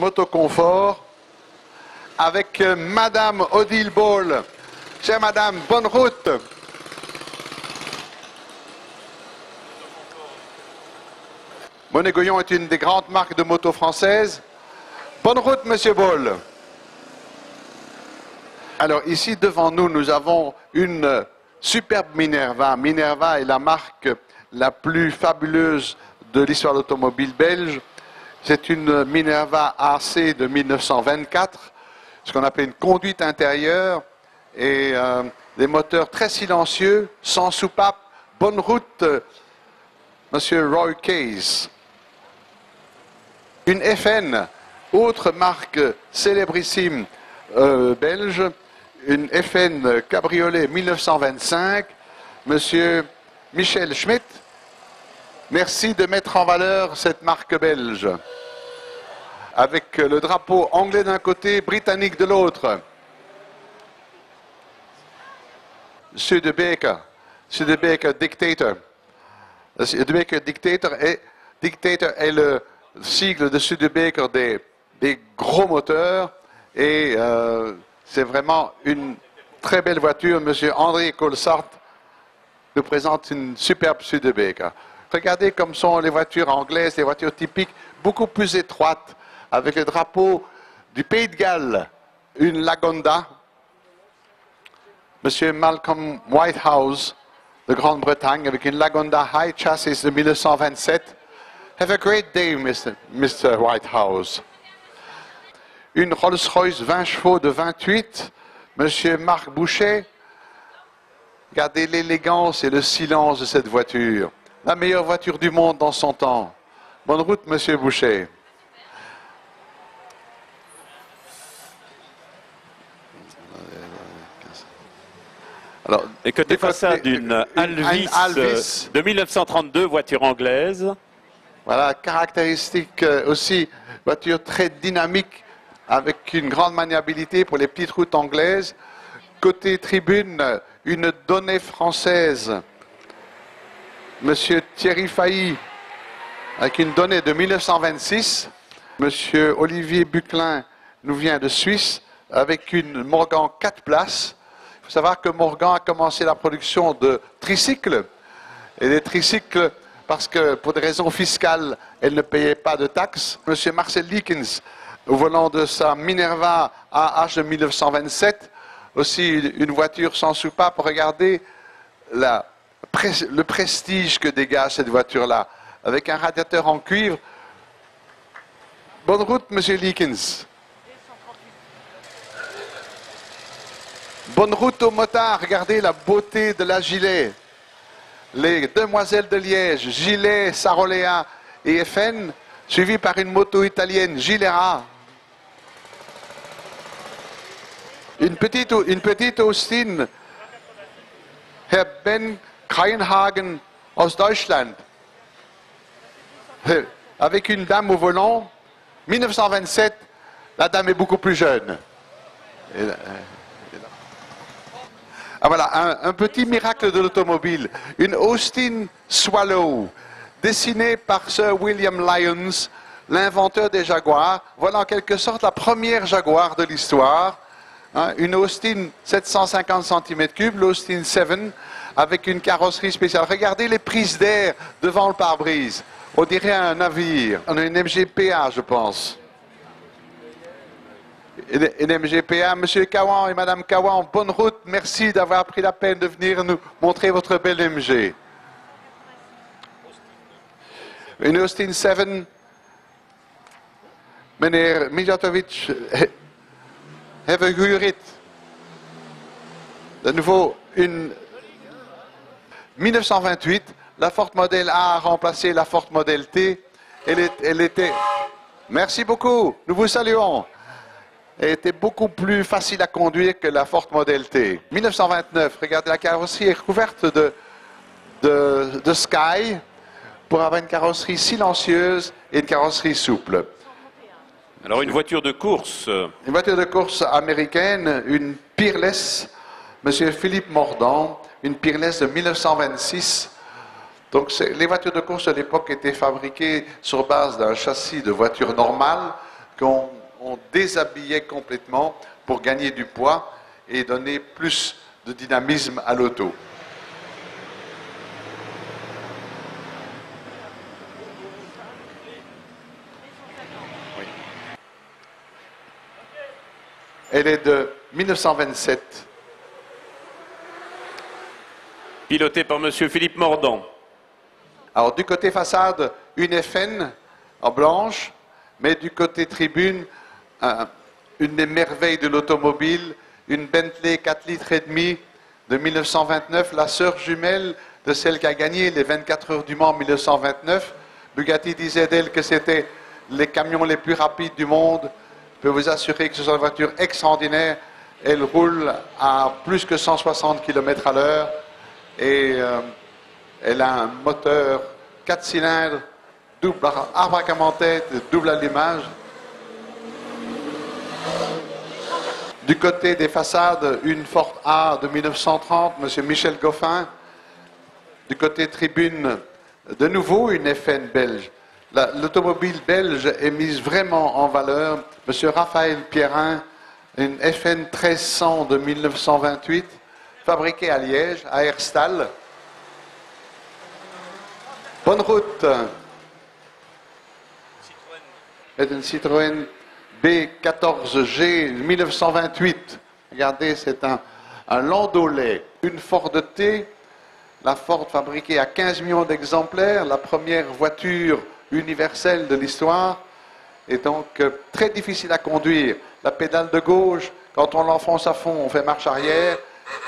Motoconfort avec Madame Odile Ball. Chère Madame, bonne route. Monet-Goyon est une des grandes marques de moto françaises. Bonne route, Monsieur Ball. Alors ici, devant nous, nous avons une superbe Minerva. Minerva est la marque la plus fabuleuse de l'histoire de l'automobile belge. C'est une Minerva AC de 1924, ce qu'on appelle une conduite intérieure et des moteurs très silencieux, sans soupape. Bonne route, Monsieur Roy Case. Une FN, autre marque célébrissime belge, une FN Cabriolet 1925, Monsieur Michel Schmitt. Merci de mettre en valeur cette marque belge, avec le drapeau anglais d'un côté, britannique de l'autre. Studebaker Dictator. Studebaker Dictator est le sigle de Studebaker des gros moteurs et c'est vraiment une très belle voiture. Monsieur André Colsart nous présente une superbe Studebaker. Regardez comme sont les voitures anglaises, les voitures typiques, beaucoup plus étroites, avec le drapeau du Pays de Galles, une Lagonda. Monsieur Malcolm Whitehouse de Grande-Bretagne, avec une Lagonda High Chassis de 1927. Have a great day, Mr. Whitehouse. Une Rolls-Royce 20 chevaux de 28, Monsieur Marc Boucher. Regardez l'élégance et le silence de cette voiture. La meilleure voiture du monde dans son temps. Bonne route, Monsieur Boucher. Alors, et côté façade d'une Alvis de 1932, voiture anglaise. Voilà, caractéristique aussi, voiture très dynamique avec une grande maniabilité pour les petites routes anglaises. Côté tribune, une donnée française, Monsieur Thierry Failly, avec une donnée de 1926. Monsieur Olivier Buclin nous vient de Suisse, avec une Morgan 4 places. Il faut savoir que Morgan a commencé la production de tricycles, et des tricycles parce que pour des raisons fiscales, elle ne payait pas de taxes. Monsieur Marcel Likens, au volant de sa Minerva AH de 1927, aussi une voiture sans soupape. Regardez le prestige que dégage cette voiture-là, avec un radiateur en cuivre. Bonne route, Monsieur Likens. Bonne route aux motards. Regardez la beauté de la Gilet. Les Demoiselles de Liège, Gilet, Sarolea et FN, suivi par une moto italienne, Gilera. Une petite Austin, Herr Ben Kreinhagen aus Deutschland, avec une dame au volant, 1927, la dame est beaucoup plus jeune. Ah voilà, un petit miracle de l'automobile, une Austin Swallow, dessinée par Sir William Lyons, l'inventeur des Jaguars. Voilà en quelque sorte la première Jaguar de l'histoire, hein, une Austin 750 cm3, l'Austin 7, avec une carrosserie spéciale. Regardez les prises d'air devant le pare-brise, on dirait un navire. On a une MGPA, je pense. Une MGPA, Monsieur Kawan et Madame Kawan, bonne route, merci d'avoir pris la peine de venir nous montrer votre belle MG. Une Austin 7, meneer Mijatovic, hebben gehuurd. De nouveau, une 1928, la Ford Model A a remplacé la Ford Model T. Elle était, merci beaucoup, nous vous saluons. Elle était beaucoup plus facile à conduire que la Ford Model T. 1929, regardez, la carrosserie est recouverte de Sky pour avoir une carrosserie silencieuse et une carrosserie souple. Alors une voiture de course. Une voiture de course américaine, une Peerless, Monsieur Philippe Mordant, une Peerless de 1926. Donc les voitures de course de l'époque étaient fabriquées sur base d'un châssis de voiture normale, qu'on déshabillait complètement pour gagner du poids et donner plus de dynamisme à l'auto. Oui. Elle est de 1927. Pilotée par M. Philippe Mordant. Alors du côté façade, une FN en blanche, mais du côté tribune, une des merveilles de l'automobile, une Bentley 4 litres et demi de 1929, la sœur jumelle de celle qui a gagné les 24 heures du Mans en 1929. Bugatti disait d'elle que c'était les camions les plus rapides du monde. Je peux vous assurer que ce sont des voitures extraordinaires. Elle roule à plus que 160 km à l'heure et elle a un moteur 4 cylindres, double arbre en tête, double allumage. Du côté des façades, une Ford A de 1930, M. Michel Goffin. Du côté tribune, de nouveau une FN belge. L'automobile belge est mise vraiment en valeur. M. Raphaël Pierrin, une FN 1300 de 1928, fabriquée à Liège, à Herstal. Bonne route. C'est une Citroën B14G 1928. Regardez, c'est un landaulet. Une Ford T, la Ford fabriquée à 15 millions d'exemplaires, la première voiture universelle de l'histoire, et donc très difficile à conduire. La pédale de gauche, quand on l'enfonce à fond, on fait marche arrière.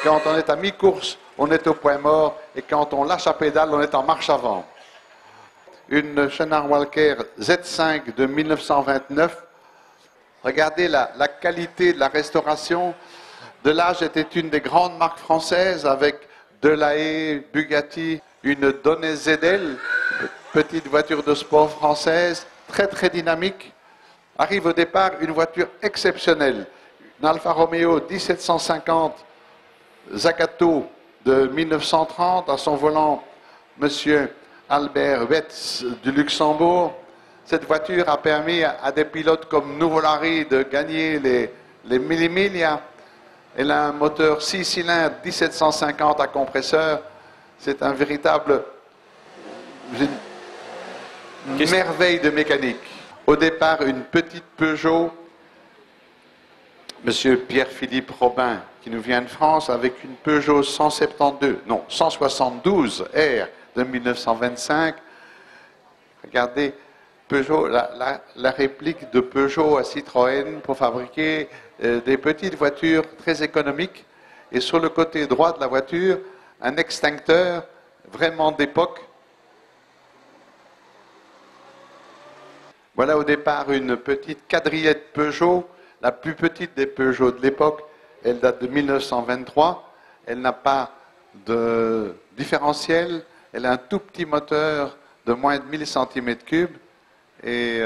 Quand on est à mi-course, on est au point mort. Et quand on lâche la pédale, on est en marche avant. Une Chenard Walker Z5 de 1929. Regardez la qualité de la restauration. Delage était une des grandes marques françaises avec Delahaye, Bugatti, une Donnet ZL, petite voiture de sport française, très très dynamique. Arrive au départ une voiture exceptionnelle, une Alfa Romeo 1750 Zagato de 1930, à son volant Monsieur Albert Wetz du Luxembourg. Cette voiture a permis à des pilotes comme Nuvolari de gagner les Mille-Miglia. Elle a un moteur 6 cylindres 1750 à compresseur. C'est un véritable merveille de mécanique. Au départ, une petite Peugeot, Monsieur Pierre-Philippe Robin, qui nous vient de France, avec une Peugeot 172 R de 1925. Regardez, Peugeot, la réplique de Peugeot à Citroën pour fabriquer des petites voitures très économiques. Et sur le côté droit de la voiture, un extincteur vraiment d'époque. Voilà au départ une petite quadrillette Peugeot, la plus petite des Peugeot de l'époque. Elle date de 1923. Elle n'a pas de différentiel. Elle a un tout petit moteur de moins de 1000 cm3. Et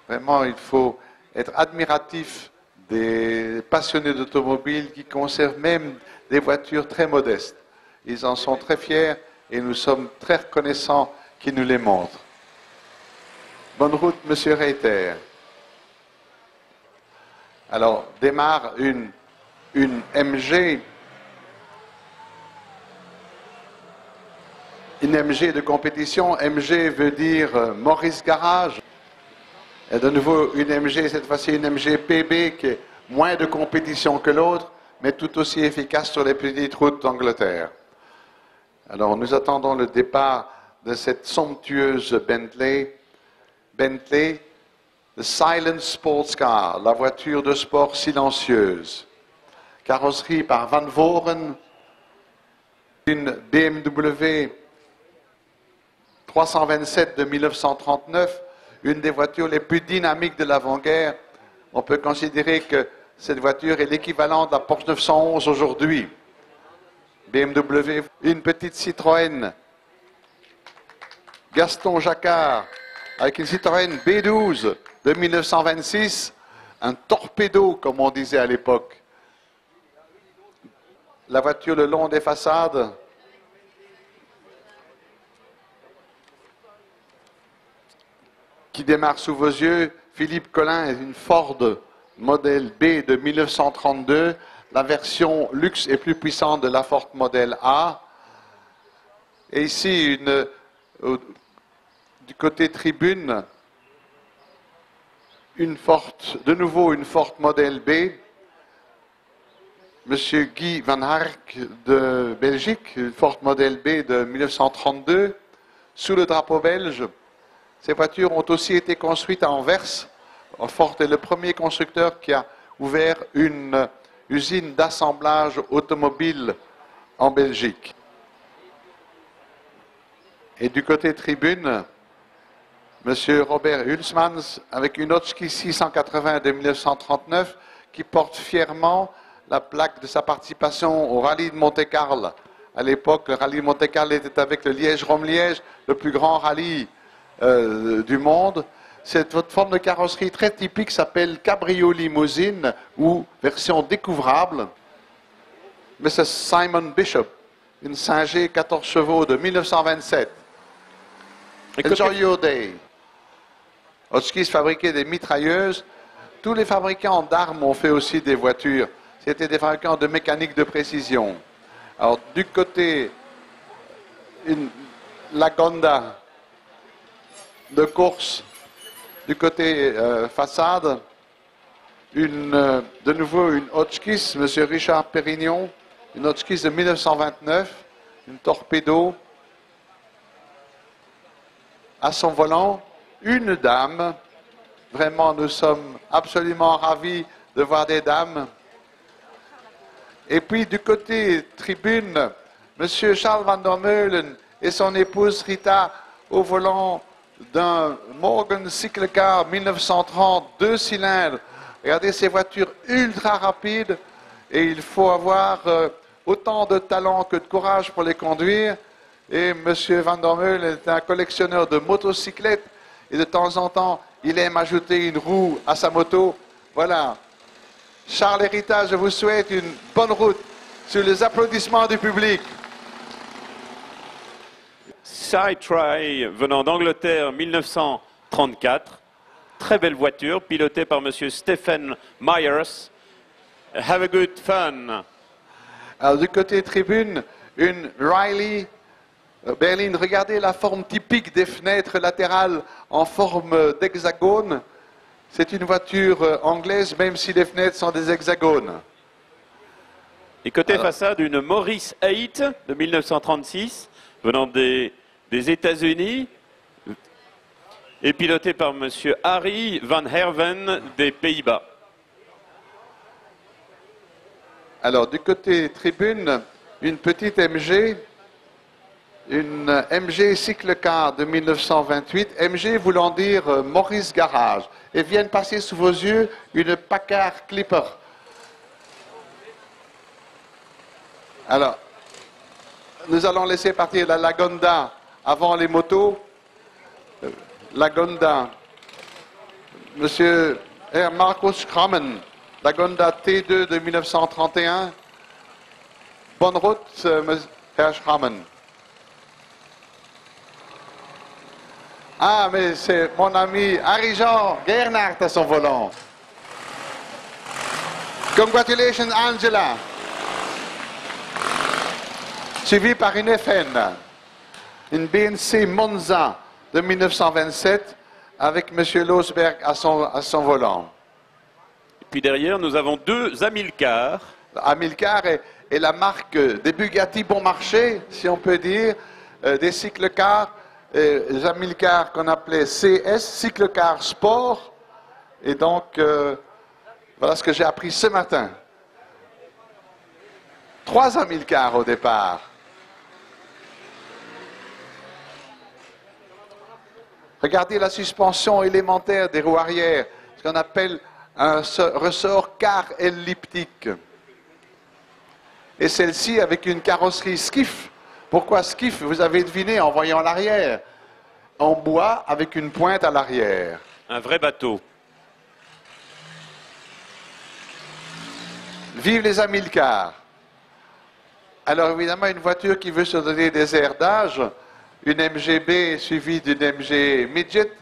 vraiment, il faut être admiratif des passionnés d'automobile qui conservent même des voitures très modestes. Ils en sont très fiers et nous sommes très reconnaissants qu'ils nous les montrent. Bonne route, Monsieur Reiter. Alors, démarre une MG. Une MG de compétition. MG veut dire Maurice Garage. Et de nouveau, une MG, cette fois-ci une MG PB qui est moins de compétition que l'autre, mais tout aussi efficace sur les petites routes d'Angleterre. Alors, nous attendons le départ de cette somptueuse Bentley. Bentley, the Silent Sports Car, la voiture de sport silencieuse. Carrosserie par Van Voren, une BMW 327 de 1939, une des voitures les plus dynamiques de l'avant-guerre. On peut considérer que cette voiture est l'équivalent de la Porsche 911 aujourd'hui. BMW, une petite Citroën Gaston Jacquard, avec une Citroën B12 de 1926, un torpedo, comme on disait à l'époque. La voiture le long des façades. Qui démarre sous vos yeux, Philippe Collin est une Ford modèle B de 1932, la version luxe et plus puissante de la Ford modèle A. Et ici, du côté tribune, de nouveau une Ford modèle B. Monsieur Guy Van Hark de Belgique, une Ford modèle B de 1932, sous le drapeau belge. Ces voitures ont aussi été construites à Anvers. Ford est le premier constructeur qui a ouvert une usine d'assemblage automobile en Belgique. Et du côté tribune, M. Robert Hulsmans avec une Hotchkiss 680 de 1939 qui porte fièrement la plaque de sa participation au rallye de Monte-Carlo. À l'époque, le rallye de Monte-Carlo était avec le Liège-Rome-Liège, le plus grand rallye du monde. Cette forme de carrosserie très typique s'appelle Cabrio Limousine ou version découvrable. Mrs. Simon Bishop, une Singer 14 chevaux de 1927. Enjoy your day. Hotchkiss fabriquait des mitrailleuses. Tous les fabricants d'armes ont fait aussi des voitures. C'était des fabricants de mécanique de précision. Alors, du côté, la Gonda de course, du côté façade, de nouveau une Hotchkiss, M. Richard Pérignon, une Hotchkiss de 1929, une Torpedo. À son volant, une dame. Vraiment, nous sommes absolument ravis de voir des dames. Et puis, du côté tribune, M. Charles Van der Meulen et son épouse Rita au volant d'un Morgan Cyclecar 1930, 2 cylindres. Regardez ces voitures ultra rapides et il faut avoir autant de talent que de courage pour les conduire. Et M. Van der Meulen est un collectionneur de motocyclettes et de temps en temps, il aime ajouter une roue à sa moto. Voilà. Charles et Rita, je vous souhaite une bonne route sur les applaudissements du public. Sci-Tri venant d'Angleterre 1934. Très belle voiture, pilotée par M. Stephen Myers. Have a good fun. Alors, du côté tribune, une Riley berline. Regardez la forme typique des fenêtres latérales en forme d'hexagone. C'est une voiture anglaise, même si les fenêtres sont des hexagones. Et côté façade, une Morris 8 de 1936, venant des États-Unis, et pilotée par M. Harry Van Herven des Pays-Bas. Alors, du côté tribune, une petite MG, une MG Cyclecar de 1928, MG voulant dire Maurice Garage, et viennent passer sous vos yeux une Packard Clipper. Alors, nous allons laisser partir la Lagonda avant les motos. Lagonda, Monsieur R. Marcus Schramen, Lagonda T2 de 1931. Bonne route, Herr Schramen. Ah, mais c'est mon ami Harry-Jean Gernhardt à son volant. Congratulations, Angela. Suivi par une FN, une BNC Monza de 1927, avec M. Losberg à son volant. Et puis derrière, nous avons deux Amilcar. Amilcar est la marque des Bugatti bon marché, si on peut dire, des cyclecars. Les Amilcar qu'on appelait CS, Cyclecar Sport. Et donc, voilà ce que j'ai appris ce matin. 3 Amilcar au départ. Regardez la suspension élémentaire des roues arrière, ce qu'on appelle un ressort car elliptique. Et celle-ci avec une carrosserie skiff. Pourquoi skiff? Vous avez deviné en voyant l'arrière. En bois avec une pointe à l'arrière. Un vrai bateau. Vive les Amilcar. Alors évidemment, une voiture qui veut se donner des airs d'âge, une MGB suivie d'une MG Midget.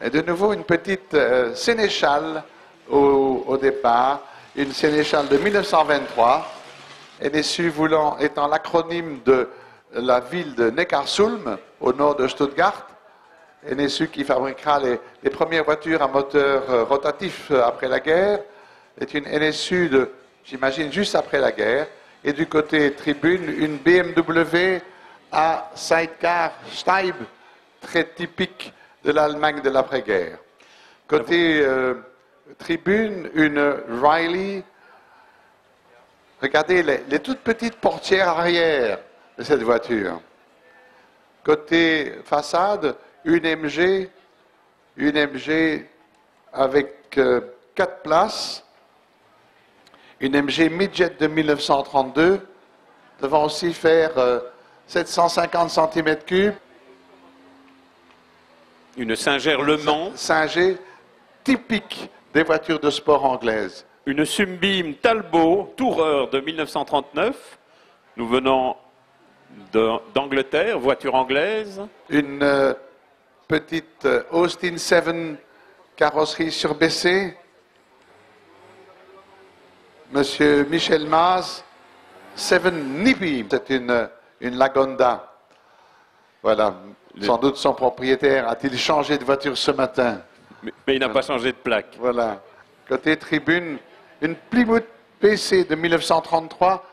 Et de nouveau, une petite sénéchale au départ, une sénéchale de 1923, NSU étant l'acronyme de la ville de Neckarsulm, au nord de Stuttgart. NSU qui fabriquera les premières voitures à moteur rotatif après la guerre, est une NSU j'imagine, juste après la guerre. Et du côté tribune, une BMW à sidecar Steib, très typique de l'Allemagne de l'après-guerre. Côté tribune, une Riley. Regardez les toutes petites portières arrière de cette voiture. Côté façade, une MG avec 4 places, une MG Midget de 1932, devant aussi faire 750 cm3. Une Singer Le Mans. Singer, typique des voitures de sport anglaises. Une Sunbeam Talbot Tourer de 1939. Nous venons d'Angleterre, voiture anglaise. Une petite Austin 7 carrosserie surbaissée. Monsieur Michel Maz, 7 Nippy, c'est une Lagonda. Voilà, sans doute son propriétaire a-t-il changé de voiture ce matin. Mais il n'a pas changé de plaque. Voilà. Côté tribune, une Plymouth PC de 1933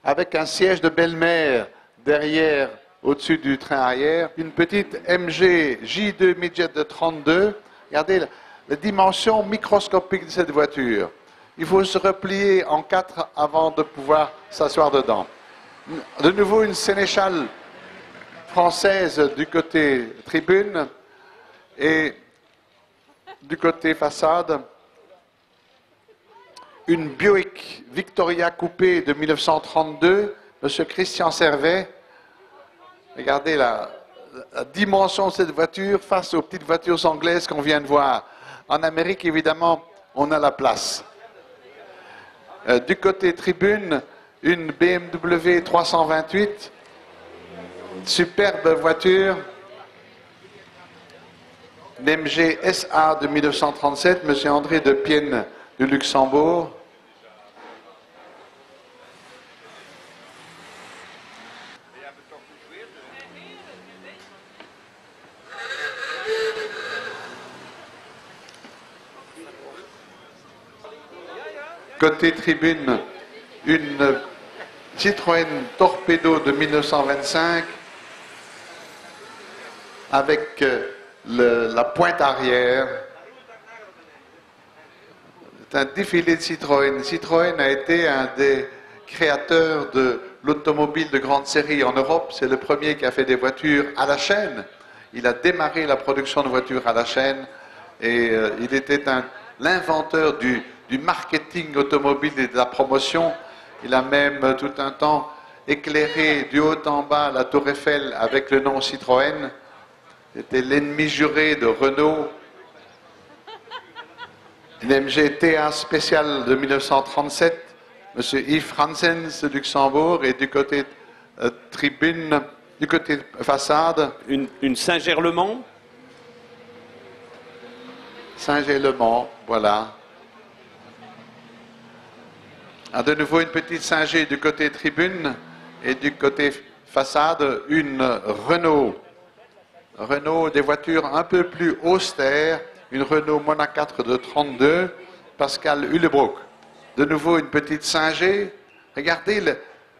avec un siège de belle-mère derrière, au-dessus du train arrière. Une petite MG J2 Midget de 32. Regardez la dimension microscopique de cette voiture. Il faut se replier en 4 avant de pouvoir s'asseoir dedans. De nouveau, une sénéchale française du côté tribune et du côté façade, une Buick Victoria coupée de 1932, M. Christian Servet. Regardez la dimension de cette voiture face aux petites voitures anglaises qu'on vient de voir. En Amérique, évidemment, on a la place. Du côté tribune, une BMW 328, superbe voiture, une MG SA de 1937, M. André de Pienne du Luxembourg. Côté tribune, une Citroën Torpedo de 1925 avec la pointe arrière. C'est un défilé de Citroën. Citroën a été un des créateurs de l'automobile de grande série en Europe. C'est le premier qui a fait des voitures à la chaîne. Il a démarré la production de voitures à la chaîne et il était l'inventeur du marketing automobile et de la promotion. Il a même tout un temps éclairé du haut en bas la Tour Eiffel avec le nom Citroën. C'était l'ennemi juré de Renault. Une MG TA spéciale de 1937, M. Yves Franzens de Luxembourg, et du côté tribune, du côté façade. Une Singer Le Mans. Singer Le Mans, voilà. De nouveau, une petite Singer du côté tribune et du côté façade, une Renault. Renault, des voitures un peu plus austères, une Renault Mona 4 de 32, Pascal Hullebrook. De nouveau, une petite Singer. Regardez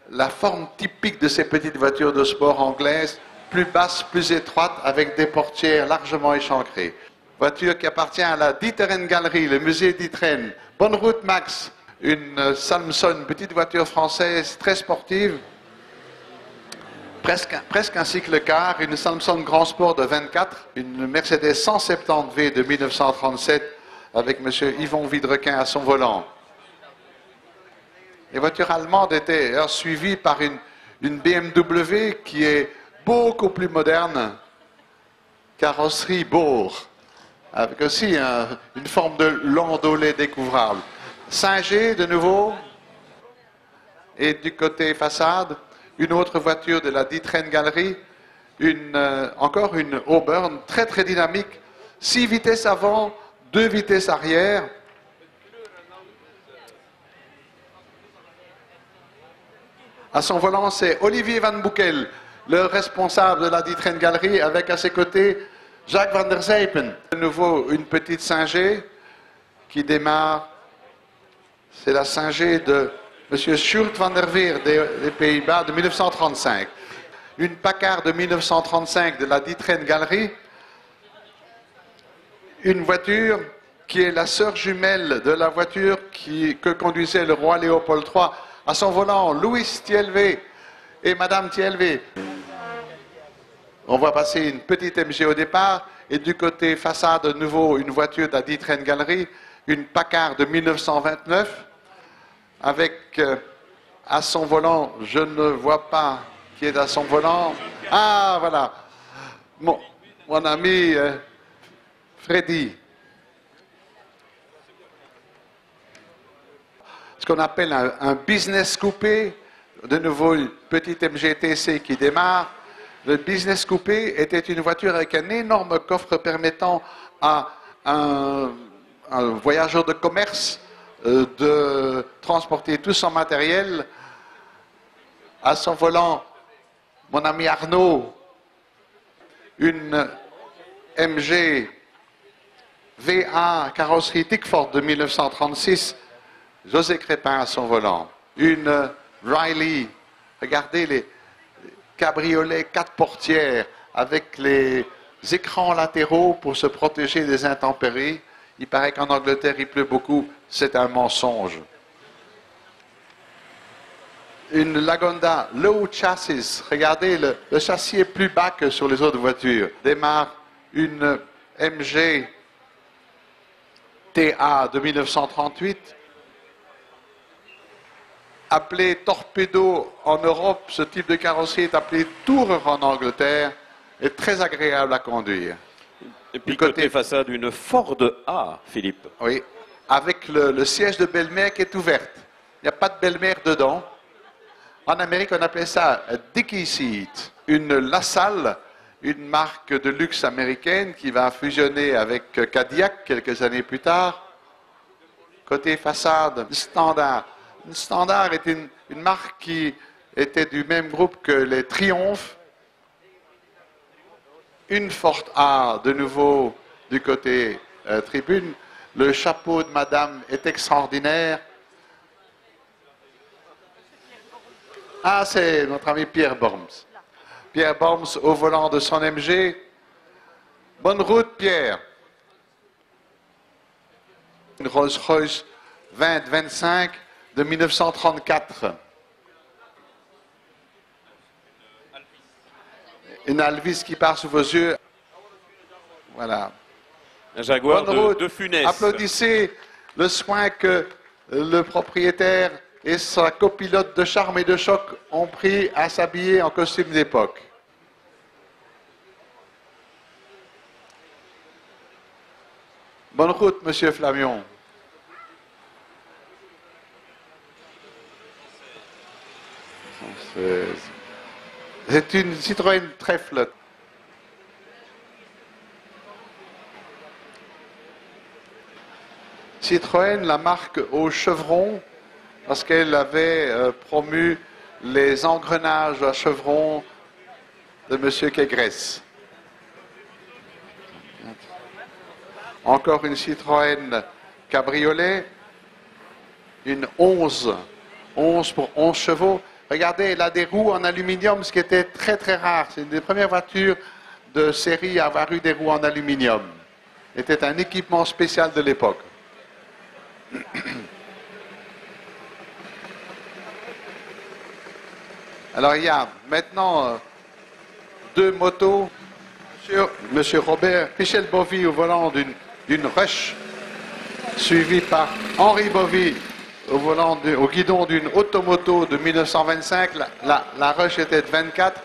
la forme typique de ces petites voitures de sport anglaises, plus basses, plus étroites, avec des portières largement échancrées. Voiture qui appartient à la D'Ieteren Galerie, le musée D'Ieteren. Bonne route, Max. Une Salmson, petite voiture française très sportive, presque un cycle-car, une Salmson Grand Sport de 24, une Mercedes 170V de 1937 avec M. Yvon Vidrequin à son volant. Les voitures allemandes étaient suivies par une BMW qui est beaucoup plus moderne, carrosserie Bohr, avec aussi une forme de landaulet découvrable. Singer de nouveau, et du côté façade, une autre voiture de la D'Ieteren Galerie, encore une Auburn très très dynamique, 6 vitesses avant, 2 vitesses arrière. À son volant, c'est Olivier Van Boekel, le responsable de la D-Train Galerie, avec à ses côtés Jacques van der Zijpen. De nouveau, une petite Singer qui démarre. C'est la Singer de M. Schult van der Veer des Pays-Bas de 1935. Une Packard de 1935 de la D-Train Galerie. Une voiture qui est la sœur jumelle de la voiture que conduisait le roi Léopold III. À son volant, Louis Thielvé et Madame Thielvé. On voit passer une petite MG au départ et du côté façade, de nouveau, une voiture de la D-Train Galerie, une Packard de 1929 avec à son volant, je ne vois pas qui est à son volant. Ah, voilà, mon ami Freddy. Ce qu'on appelle un business coupé, de nouveau une petite MGTC qui démarre. Le business coupé était une voiture avec un énorme coffre permettant à un voyageur de commerce de transporter tout son matériel. À son volant, mon ami Arnaud, une MG VA carrosserie Tickford de 1936, José Crépin à son volant. Une Riley, regardez les cabriolets 4 portières avec les écrans latéraux pour se protéger des intempéries. Il paraît qu'en Angleterre il pleut beaucoup, c'est un mensonge. Une Lagonda Low Chassis, regardez le châssis est plus bas que sur les autres voitures. Démarre une MG TA de 1938. Appelé Torpedo en Europe, ce type de carrosserie est appelé Tourer en Angleterre, est très agréable à conduire. Et puis côté façade, une Ford A, Philippe. Oui, avec le siège de belle-mère qui est ouverte. Il n'y a pas de belle-mère dedans. En Amérique, on appelait ça Dickie Seat. Une LaSalle, une marque de luxe américaine qui va fusionner avec Cadillac quelques années plus tard. Côté façade, Standard. Standard est une marque qui était du même groupe que les Triumph. Une Ford A, de nouveau du côté tribune. Le chapeau de madame est extraordinaire. Ah, c'est notre ami Pierre Borms. Pierre Borms au volant de son MG. Bonne route, Pierre. Une Rolls-Royce 2025 de 1934. Une Alvis qui part sous vos yeux. Voilà. Un Jaguar Bonne de Funès. Applaudissez le soin que le propriétaire et sa copilote de charme et de choc ont pris à s'habiller en costume d'époque. Bonne route, monsieur Flamion. C'est une Citroën très flotte. Citroën, la marque au chevron, parce qu'elle avait promu les engrenages à chevron de M. Kégresse. Encore une Citroën cabriolet, une 11 pour 11 chevaux. Regardez, elle a des roues en aluminium, ce qui était très très rare. C'est une des premières voitures de série à avoir eu des roues en aluminium. C'était un équipement spécial de l'époque. Alors il y a maintenant deux motos. Monsieur Robert Michel Bovy au volant d'une Rush, suivi par Henri Bovy au guidon d'une automoto de 1925. La Rush était de 24.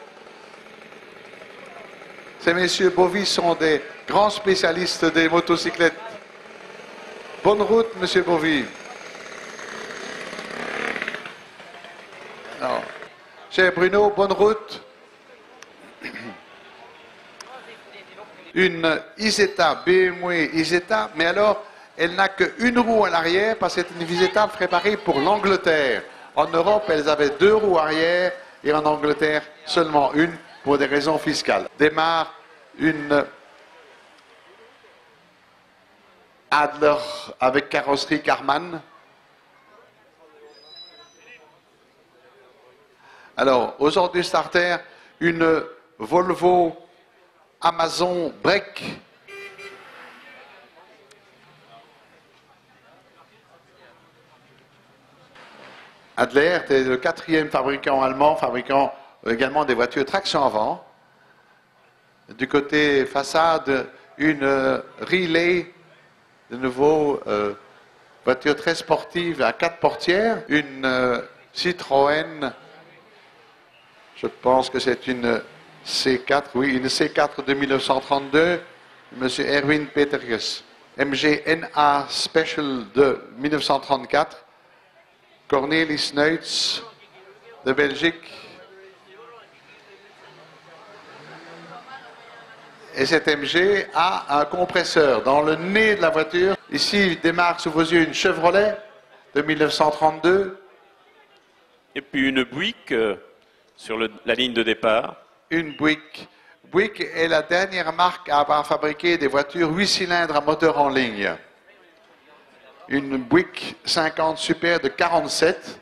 Ces messieurs Bovy sont des grands spécialistes des motocyclettes. Bonne route, monsieur Bovy. Alors, cher Bruno, bonne route. une Isetta, BMW Isetta, mais alors elle n'a qu'une roue à l'arrière parce que c'est une Isetta préparée pour l'Angleterre. En Europe, elles avaient 2 roues arrière et en Angleterre seulement une pour des raisons fiscales. Démarre une Adler avec carrosserie Karmann. Alors, aujourd'hui starter, une Volvo Amazon Break. Adler est le 4e fabricant allemand, fabricant également des voitures traction avant. Du côté façade, une Relay, de nouveau voiture très sportive à 4 portières, une Citroën, je pense que c'est une C4, oui, une C4 de 1932, M. Erwin Peterges. MG NA Special de 1934, Cornelis Neutz de Belgique. Et cet MG a un compresseur dans le nez de la voiture. Ici, démarre sous vos yeux une Chevrolet de 1932. Et puis une Buick sur la ligne de départ. Une Buick. Buick est la dernière marque à avoir fabriqué des voitures 8 cylindres à moteur en ligne. Une Buick 50 Super de 47.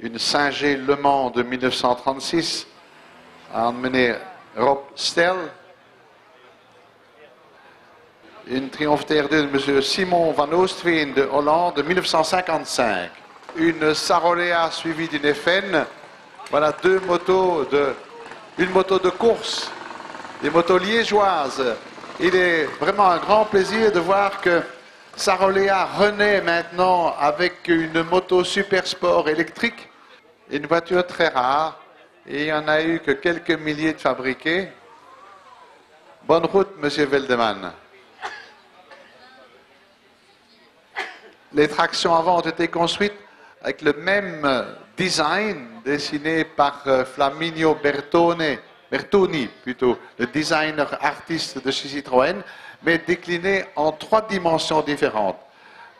Une Singer Le Mans de 1936 a emmené Rob Stell. Une Triumph TR2 de M. Simon van Oostveen de Hollande de 1955. Une Sarolea suivie d'une FN. Voilà 2 motos, une moto de course, des motos liégeoises. Il est vraiment un grand plaisir de voir que Sarolea renaît maintenant avec une moto super sport électrique, une voiture très rare. Et il n'y en a eu que quelques milliers de fabriqués. Bonne route, Monsieur Veldeman. Les tractions avant ont été construites avec le même design dessiné par Flaminio Bertoni, plutôt, le designer artiste de chez Citroën, mais décliné en 3 dimensions différentes.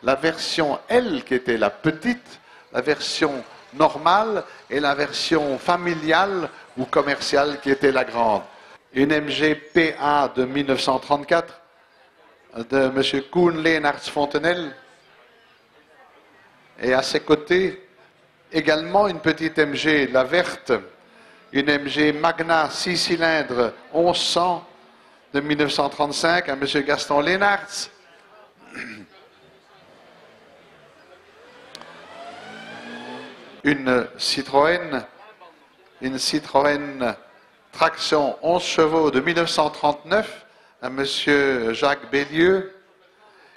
La version L, qui était la petite, la version normale et la version familiale ou commerciale qui était la grande. Une MG PA de 1934 de M. Koen Leenaerts Fontenelle. Et à ses côtés, également une petite MG, la verte, une MG Magna 6 cylindres 1100 de 1935 à M. Gaston Leenaerts. Une Citroën traction 11 chevaux de 1939 à M. Jacques Bellieu.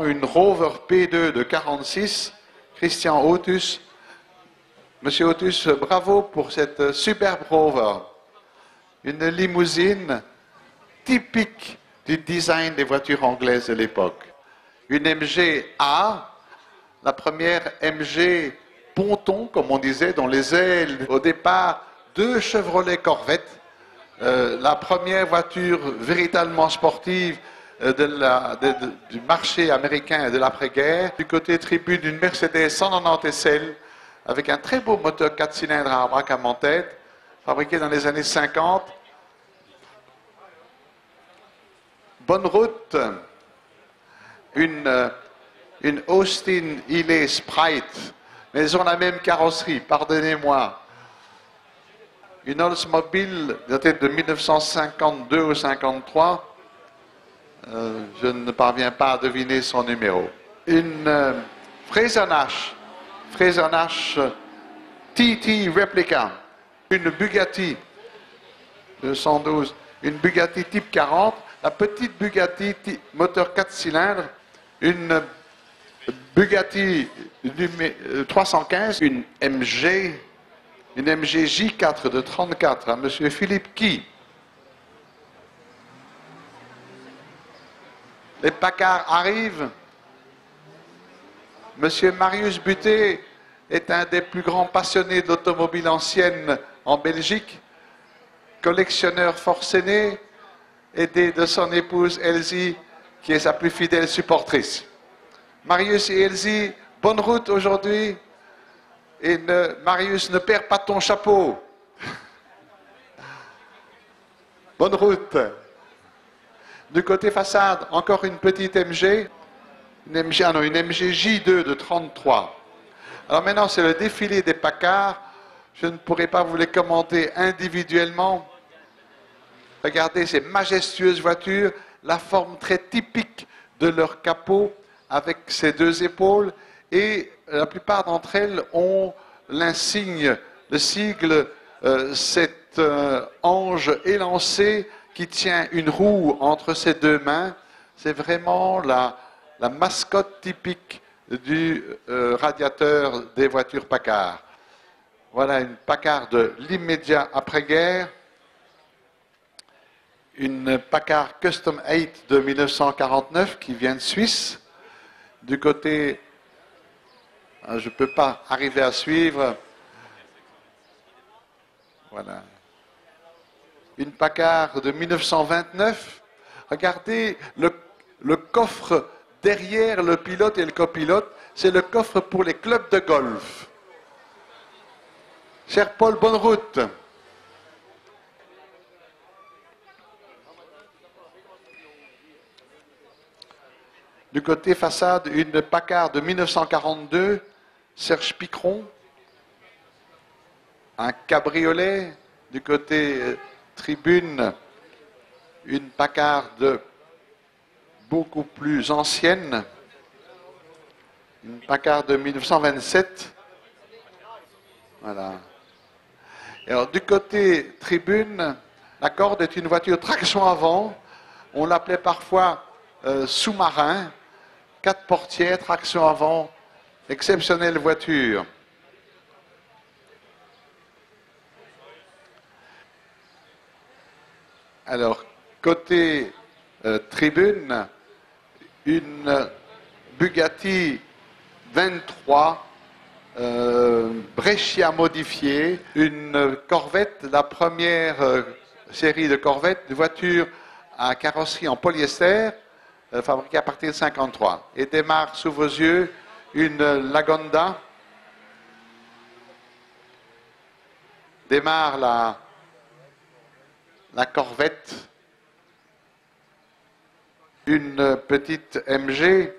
Une Rover P2 de 46, Christian Otus. Monsieur Otus, bravo pour cette superbe Rover. Une limousine typique du design des voitures anglaises de l'époque. Une MG A, la première MG ponton, comme on disait, dont les ailes, au départ, 2 Chevrolet Corvette, la première voiture véritablement sportive du marché américain et de l'après-guerre. Du côté tribune, une Mercedes 190 SL, avec un très beau moteur 4 cylindres à braque à monte-tête, fabriqué dans les années 50. Bonne route. Une Austin Healey Sprite, mais ils ont la même carrosserie, pardonnez-moi. Une Oldsmobile datée de 1952 ou 53. Je ne parviens pas à deviner son numéro. Une Freysenache TT Replica. Une Bugatti 212. Une Bugatti type 40. La petite Bugatti moteur 4 cylindres. Une Bugatti 315. Une MG J4 de 34 à M. Philippe Key. Les Packard arrivent. M. Marius Buté est un des plus grands passionnés de l'automobile ancienne en Belgique, collectionneur forcené, aidé de son épouse Elsie, qui est sa plus fidèle supportrice. Marius et Elsie, bonne route aujourd'hui. Et Marius, ne perds pas ton chapeau. Bonne route. Du côté façade, encore une petite MG. Une MG J2 de 33. Alors maintenant, c'est le défilé des Packard. Je ne pourrai pas vous les commenter individuellement. Regardez ces majestueuses voitures, la forme très typique de leur capot avec ces deux épaules. Et la plupart d'entre elles ont l'insigne, le sigle, cet ange élancé qui tient une roue entre ses deux mains. C'est vraiment la mascotte typique du radiateur des voitures Packard. Voilà une Packard de l'immédiat après-guerre. Une Packard Custom 8 de 1949 qui vient de Suisse. Du côté, je ne peux pas arriver à suivre. Voilà. Une Packard de 1929. Regardez le coffre derrière le pilote et le copilote. C'est le coffre pour les clubs de golf. Cher Paul, bonne route. Du côté façade, une Packard de 1942, Serge Picron. Un cabriolet. Du côté tribune, une Packard beaucoup plus ancienne. Une Packard de 1927. Voilà. Et alors, du côté tribune, la Corde est une voiture traction avant. On l'appelait parfois sous-marin. 4 portières, traction avant. Exceptionnelle voiture. Alors, côté tribune, une Bugatti 23 Brescia modifiée, une Corvette, la première série de Corvette, une voiture à carrosserie en polyester, fabriquée à partir de 1953. Et démarre sous vos yeux une Lagonda. Démarre la Corvette. Une petite MG.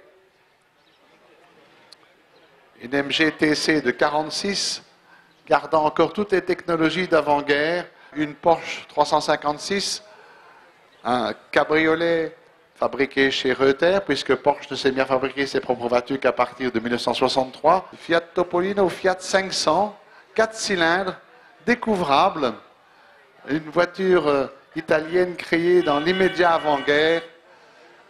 Une MG TC de 46, gardant encore toutes les technologies d'avant-guerre. Une Porsche 356, un cabriolet fabriqué chez Reuter, puisque Porsche ne s'est bien fabriqué ses propres voitures qu'à partir de 1963. Fiat Topolino, Fiat 500, 4 cylindres, découvrable. Une voiture italienne créée dans l'immédiat avant-guerre.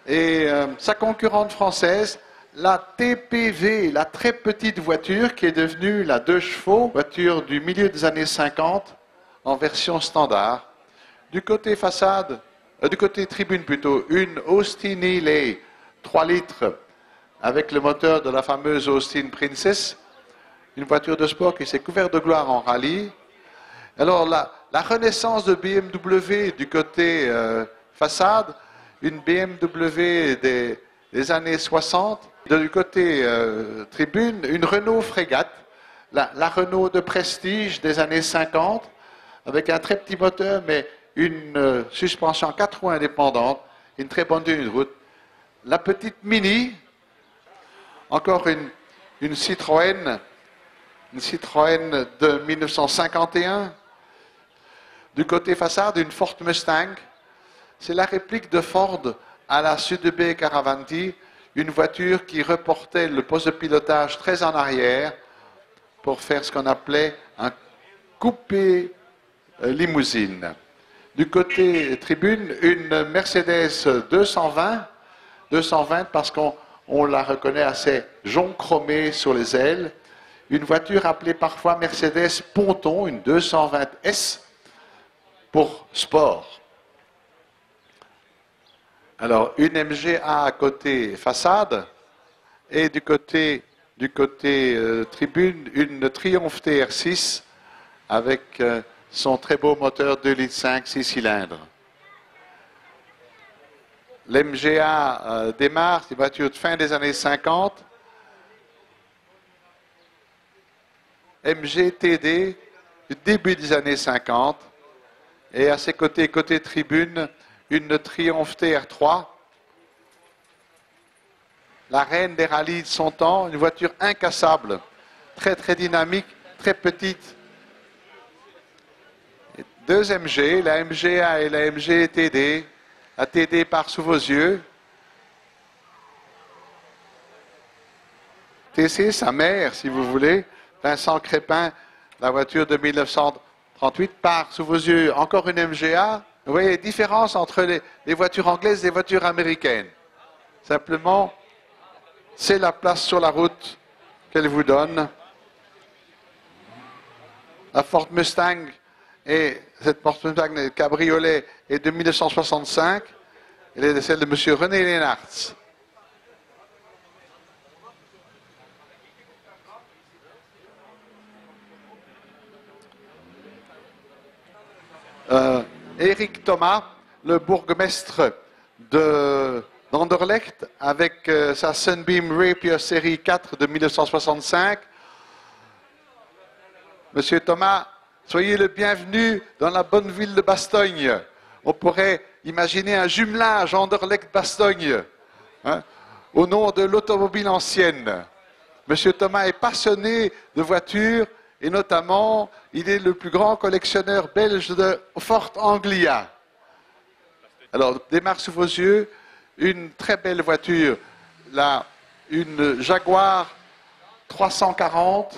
Et sa concurrente française, la TPV, la très petite voiture qui est devenue la 2 chevaux, voiture du milieu des années 50, en version standard. Du côté façade, du côté tribune plutôt, une Austin Healey 3 litres avec le moteur de la fameuse Austin Princess, une voiture de sport qui s'est couverte de gloire en rallye. Alors la renaissance de BMW du côté façade, une BMW des années 60. Du côté tribune, une Renault Frégate, la Renault de prestige des années 50, avec un très petit moteur, mais une suspension 4 roues indépendante, une très bonne tenue de route. La petite Mini, encore une Citroën de 1951. Du côté façade, une Ford Mustang. C'est la réplique de Ford à la Sotheby Caravanti, une voiture qui reportait le poste de pilotage très en arrière pour faire ce qu'on appelait un coupé limousine. Du côté tribune, une Mercedes 220 parce qu'on la reconnaît assez jonc chromée sur les ailes. Une voiture appelée parfois Mercedes Ponton, une 220 S pour sport. Alors, une MGA à côté façade et du côté tribune, une Triumph TR6 avec son très beau moteur 2,5 litres 6 cylindres. L'MGA démarre, c'est une voiture de fin des années 50. MGTD, du début des années 50. Et à ses côtés, côté tribune, une Triumph TR3. La reine des rallyes de son temps, une voiture incassable, très très dynamique, très petite. Et deux MG, la MGA et la MGTD. La TD part sous vos yeux. TC, sa mère, si vous voulez, Vincent Crépin, la voiture de 1938, part sous vos yeux. Encore une MGA. Vous voyez les différences entre les voitures anglaises et les voitures américaines. Simplement, c'est la place sur la route qu'elle vous donne. La Ford Mustang, et cette Ford Mustang cabriolet est de 1965. Elle est celle de M. René Lénartz. Éric Thomas, le bourgmestre d'Anderlecht, avec sa Sunbeam Rapier série 4 de 1965. Monsieur Thomas, soyez le bienvenu dans la bonne ville de Bastogne. On pourrait imaginer un jumelage Anderlecht-Bastogne, hein, au nom de l'automobile ancienne. Monsieur Thomas est passionné de voitures et notamment, il est le plus grand collectionneur belge de Ford Anglia. Alors, démarre sous vos yeux une très belle voiture, là, une Jaguar 340,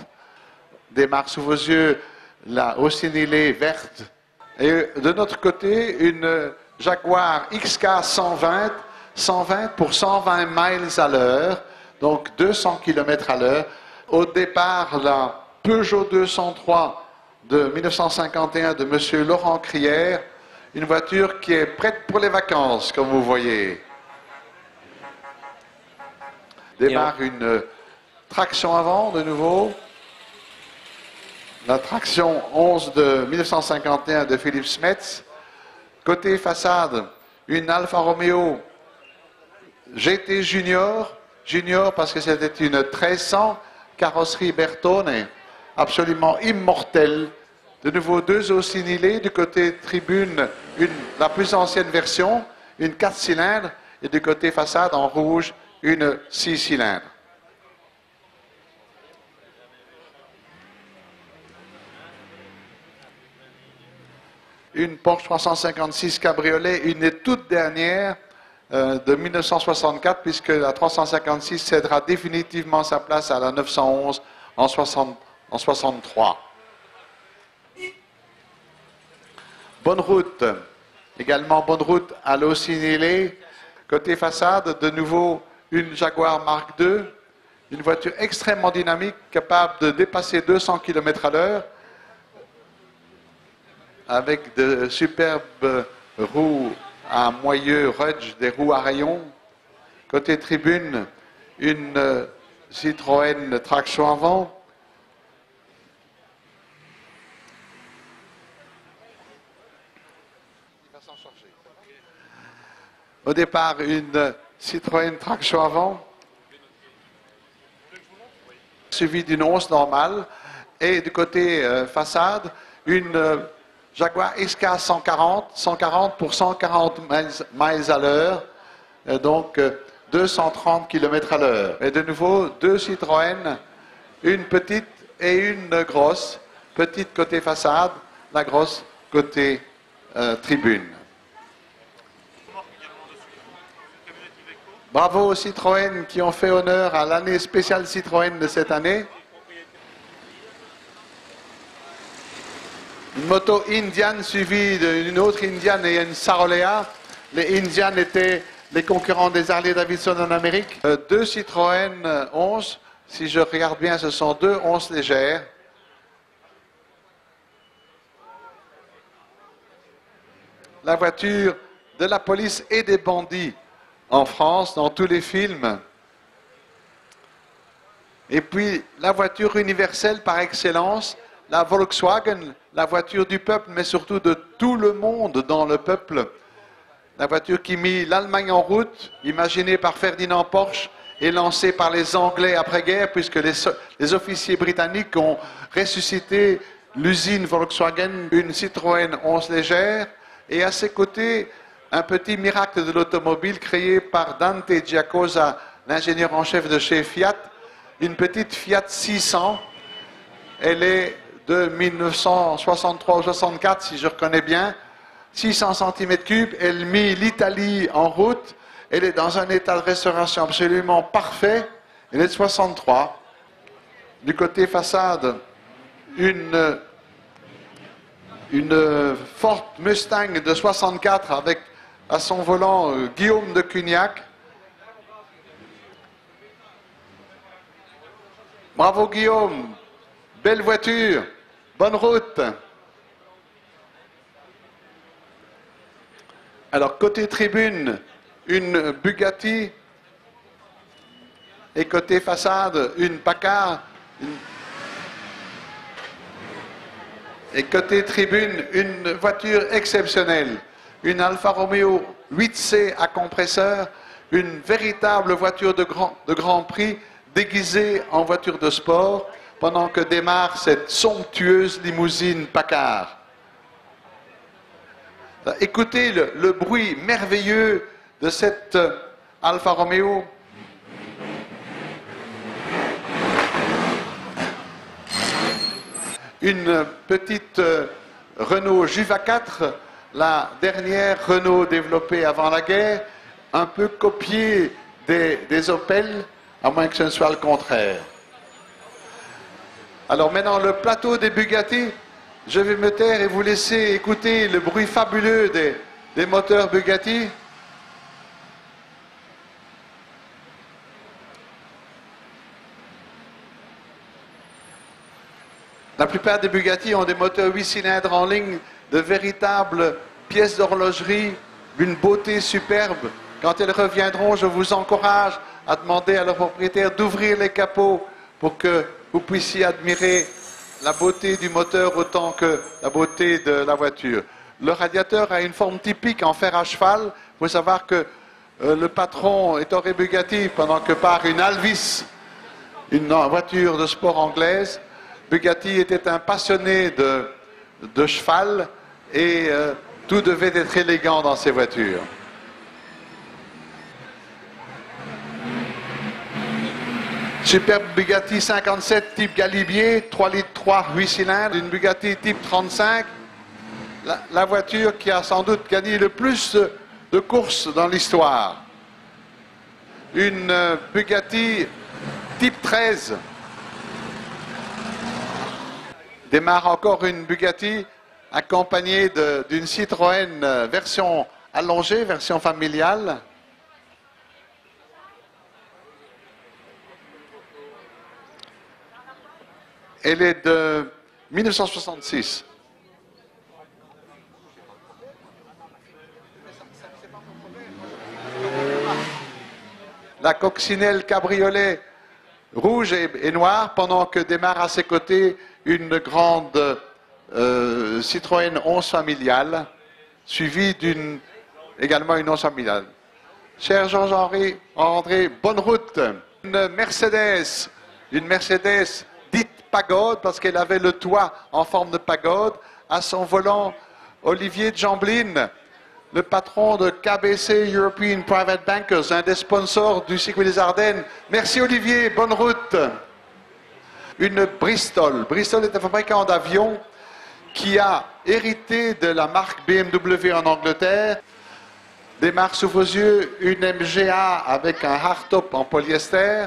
démarre sous vos yeux la Rocinile verte. Et de notre côté, une Jaguar XK 120, 120 pour 120 miles à l'heure, donc 200 km à l'heure. Au départ, la Peugeot 203 de 1951 de M. Laurent Crière, une voiture qui est prête pour les vacances, comme vous voyez. Démarre une traction avant, de nouveau. La traction 11 de 1951 de Philippe Smets. Côté façade, une Alfa Romeo GT Junior. Junior parce que c'était une 1300 carrosserie Bertone, absolument immortelle. De nouveau deux oscillés du côté tribune, la plus ancienne version, une 4 cylindres, et du côté façade en rouge, une 6 cylindres. Une Porsche 356 cabriolet, une des toutes dernières de 1964, puisque la 356 cédera définitivement sa place à la 911 en 63. Bonne route, également bonne route à l'Ossinile. Côté façade, de nouveau une Jaguar Mark II, une voiture extrêmement dynamique, capable de dépasser 200 km à l'heure, avec de superbes roues à moyeu Rudge, des roues à rayons. Côté tribune, une Citroën traction avant. Au départ, une Citroën traction avant, suivi d'une 11 normale. Et du côté façade, une Jaguar XK 140, 140 pour 140 miles à l'heure, donc 230 km à l'heure. Et de nouveau, deux Citroën, une petite et une grosse. Petite côté façade, la grosse côté tribune. Bravo aux Citroën qui ont fait honneur à l'année spéciale Citroën de cette année. Une moto Indian suivie d'une autre Indian et une Sarolea. Les Indian étaient les concurrents des Harley-Davidson en Amérique. Deux Citroën 11. Si je regarde bien, ce sont deux 11 légères. La voiture de la police et des bandits en France, dans tous les films. Et puis, la voiture universelle par excellence, la Volkswagen, la voiture du peuple, mais surtout de tout le monde dans le peuple. la voiture qui mit l'Allemagne en route, imaginée par Ferdinand Porsche et lancée par les Anglais après-guerre, puisque les officiers britanniques ont ressuscité l'usine Volkswagen, une Citroën 11 légère, et à ses côtés, un petit miracle de l'automobile créé par Dante Giacosa, l'ingénieur en chef de chez Fiat, une petite Fiat 600. Elle est de 1963 ou 64, si je reconnais bien, 600 cm3. Elle mit l'Italie en route. Elle est dans un état de restauration absolument parfait. Elle est de 63. Du côté façade, une Ford Mustang de 64 avec à son volant Guillaume de Cugnac. Bravo Guillaume, belle voiture, bonne route. Alors côté tribune, une Bugatti et côté façade, une Packard. Et côté tribune, une voiture exceptionnelle, une Alfa Romeo 8C à compresseur, une véritable voiture de grand prix déguisée en voiture de sport, pendant que démarre cette somptueuse limousine Packard. Écoutez le bruit merveilleux de cette Alfa Romeo. Une petite Renault Juva 4, la dernière Renault développée avant la guerre, un peu copiée des Opel, à moins que ce ne soit le contraire. Alors maintenant, le plateau des Bugatti, je vais me taire et vous laisser écouter le bruit fabuleux des moteurs Bugatti. La plupart des Bugatti ont des moteurs 8 cylindres en ligne, de véritables pièces d'horlogerie, d'une beauté superbe. Quand elles reviendront, je vous encourage à demander à leur propriétaire d'ouvrir les capots pour que vous puissiez admirer la beauté du moteur autant que la beauté de la voiture. Le radiateur a une forme typique en fer à cheval. Il faut savoir que le patron est Ettore Bugatti, pendant que par une Alvis, une voiture de sport anglaise. Bugatti était un passionné de cheval et tout devait être élégant dans ses voitures. Superbe Bugatti 57 type Galibier, 3 litres 3, 8 cylindres, une Bugatti type 35, la voiture qui a sans doute gagné le plus de courses dans l'histoire. Une Bugatti type 13. Démarre encore une Bugatti accompagnée d'une Citroën version allongée, version familiale. Elle est de 1966. La coccinelle cabriolet rouge et noire, pendant que démarre à ses côtés une grande Citroën 11 familiale, suivie également une 11 familiale. Cher Georges-Henri André, bonne route. Une Mercedes dite pagode, parce qu'elle avait le toit en forme de pagode. À son volant, Olivier Jamblin, le patron de KBC European Private Bankers, un des sponsors du circuit des Ardennes. Merci Olivier, bonne route. Une Bristol. Bristol est un fabricant d'avions qui a hérité de la marque BMW en Angleterre. Démarre sous vos yeux une MGA avec un hardtop en polyester.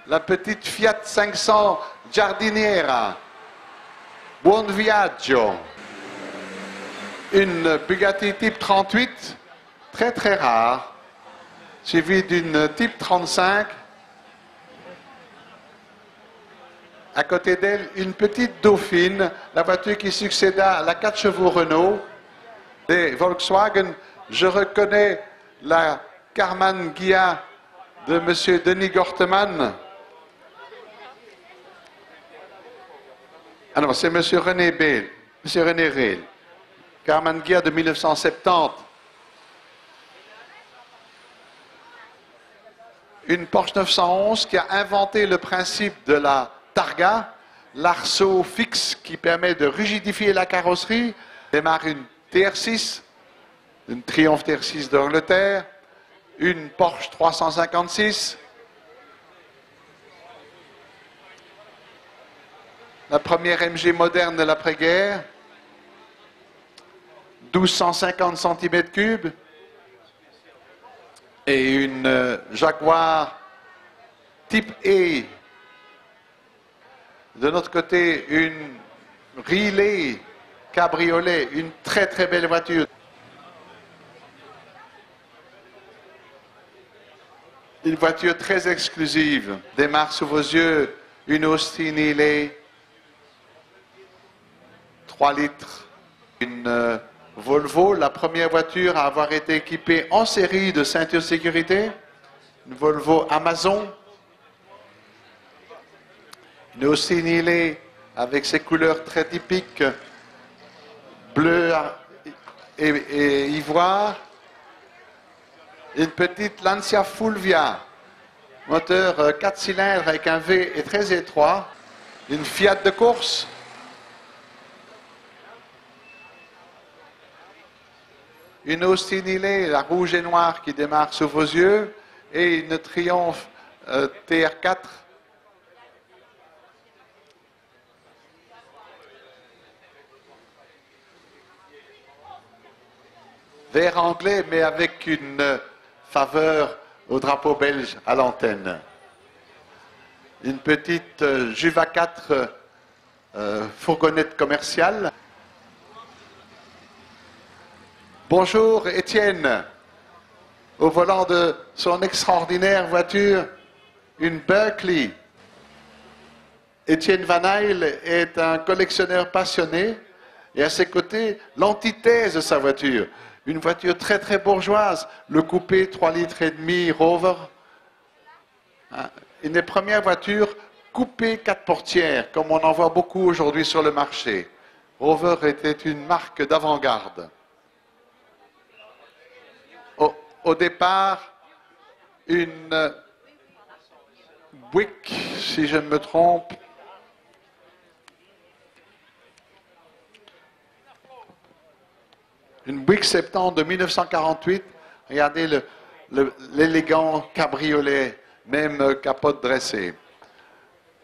La petite Fiat 500 Giardiniera. Buon viaggio. Une Bugatti type 38, très très rare, suivie d'une type 35. À côté d'elle, une petite Dauphine, la voiture qui succéda à la 4 chevaux Renault. Des Volkswagen, je reconnais la Karmann Ghia de M. Denis Gortemann. Ah non, c'est M. René Reil. Karmann Ghia de 1970. une Porsche 911 qui a inventé le principe de la targa, l'arceau fixe qui permet de rigidifier la carrosserie. Démarre une TR6, une Triumph TR6 d'Angleterre, une Porsche 356, la première MG moderne de l'après-guerre, 1250 cm3, et une Jaguar type E. De notre côté, une Riley cabriolet, une très très belle voiture. Une voiture très exclusive. Démarre sous vos yeux une Austin Healey 3 litres. Une Volvo, la première voiture à avoir été équipée en série de ceinture sécurité. Une Volvo Amazon. Une Austin Healey avec ses couleurs très typiques, bleu et ivoire. Une petite Lancia Fulvia, moteur 4 cylindres avec un V et très étroit. Une Fiat de course. Une Austin Healey, la rouge et noire qui démarre sous vos yeux. Et une Triumph TR4. Vert anglais, mais avec une faveur au drapeau belge à l'antenne. Une petite Juva 4 fourgonnette commerciale. Bonjour Étienne, au volant de son extraordinaire voiture, une Berkeley. Étienne Van Eyl est un collectionneur passionné et à ses côtés, l'antithèse de sa voiture. Une voiture très très bourgeoise, le coupé 3,5 litres Rover. Une des premières voitures coupé 4 portières, comme on en voit beaucoup aujourd'hui sur le marché. Rover était une marque d'avant-garde. Au départ, une Buick, si je ne me trompe. Une Buick 70 de 1948. Regardez l'élégant cabriolet, même capote dressée.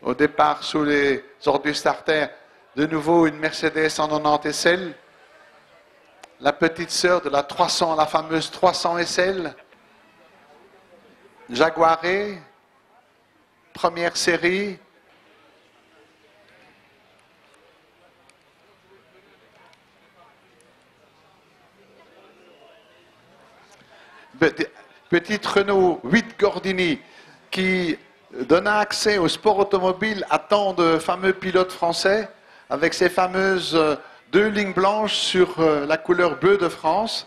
Au départ, sous les ordres du starter, de nouveau une Mercedes 190 SL. La petite sœur de la 300, la fameuse 300 SL. Jaguar E, première série. Petite Renault 8 Gordini qui donna accès au sport automobile à tant de fameux pilotes français avec ces fameuses 2 lignes blanches sur la couleur bleue de France.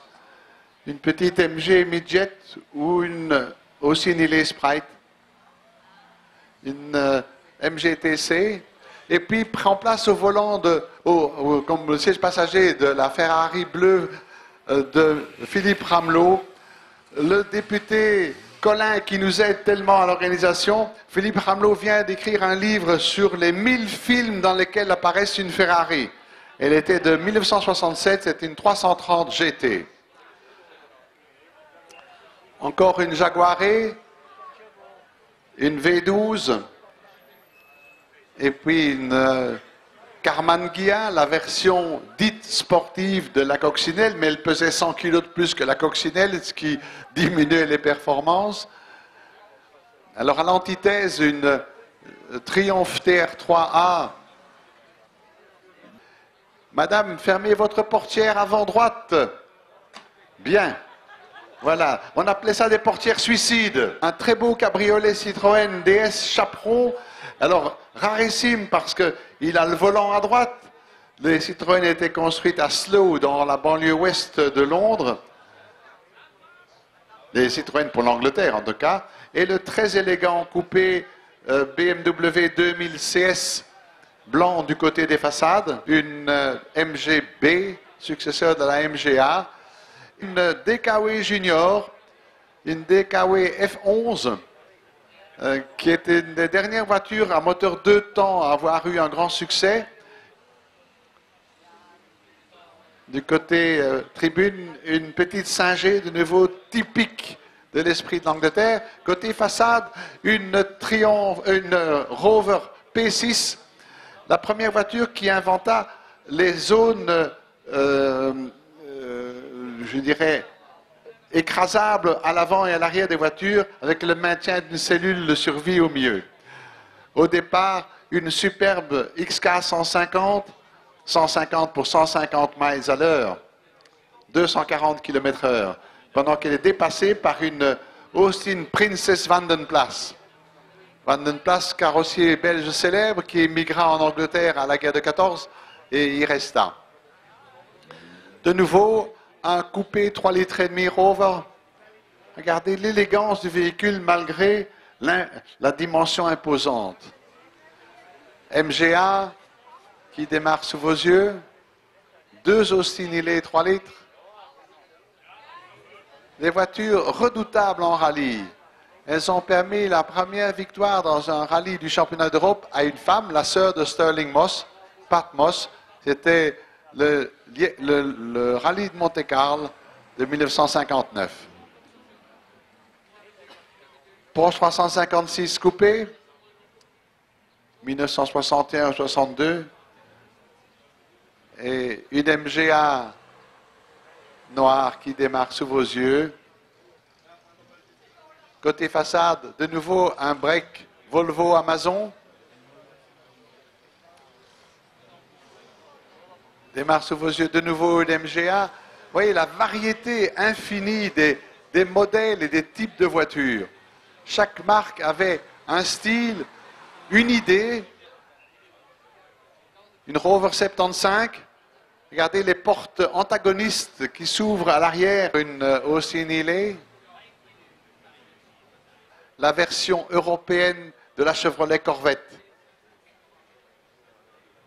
Une petite MG Midget ou une aussi une Healey Sprite. Une MGTC. Et puis prend place au volant comme le siège passager de la Ferrari bleue de Philippe Ramelot. Le député Colin qui nous aide tellement à l'organisation, Philippe Ramelot vient d'écrire un livre sur les 1000 films dans lesquels apparaissent une Ferrari. Elle était de 1967, c'était une 330 GT. Encore une Jaguar E, une V12, et puis une Karmann Ghia, la version dite sportive de la coccinelle, mais elle pesait 100 kg de plus que la coccinelle, ce qui diminuait les performances. Alors à l'antithèse, une Triumph TR3A. Madame, fermez votre portière avant droite. Bien. Voilà. On appelait ça des portières suicides. Un très beau cabriolet Citroën DS Chaperon. Alors, rarissime parce qu'il a le volant à droite. Les Citroën étaient construites à Slough, dans la banlieue ouest de Londres. Les Citroën pour l'Angleterre, en tout cas. Et le très élégant coupé BMW 2000 CS blanc du côté des façades. Une MGB, successeur de la MGA. Une DKW Junior, une DKW F11 qui était une des dernières voitures à moteur 2 temps à avoir eu un grand succès. Du côté tribune, une petite Singer de nouveau typique de l'esprit de l'Angleterre. Côté façade, une Rover P6, la première voiture qui inventa les zones, je dirais, écrasables à l'avant et à l'arrière des voitures avec le maintien d'une cellule de survie au milieu. Au départ, une superbe XK 150, 150 pour 150 miles à l'heure, 240 km/h, pendant qu'elle est dépassée par une Austin Princess Vandenplas. Vandenplas, carrossier belge célèbre qui émigra en Angleterre à la guerre de 14 et y resta. De nouveau, un coupé 3,5 litres Rover. Regardez l'élégance du véhicule malgré la dimension imposante. MGA qui démarre sous vos yeux. 2 Austin Healey 3 litres. Des voitures redoutables en rallye. Elles ont permis la première victoire dans un rallye du championnat d'Europe à une femme, la sœur de Stirling Moss, Pat Moss. C'était le rallye de Monte-Carlo de 1959. Porsche 356 coupé, 1961-62. Et une MGA noire qui démarre sous vos yeux. Côté façade, de nouveau un break Volvo Amazon. Démarre sous vos yeux de nouveau une MGA. Vous voyez la variété infinie des modèles et des types de voitures. Chaque marque avait un style, une idée. Une Rover 75. Regardez les portes antagonistes qui s'ouvrent à l'arrière. Une Austin Healey. La version européenne de la Chevrolet Corvette.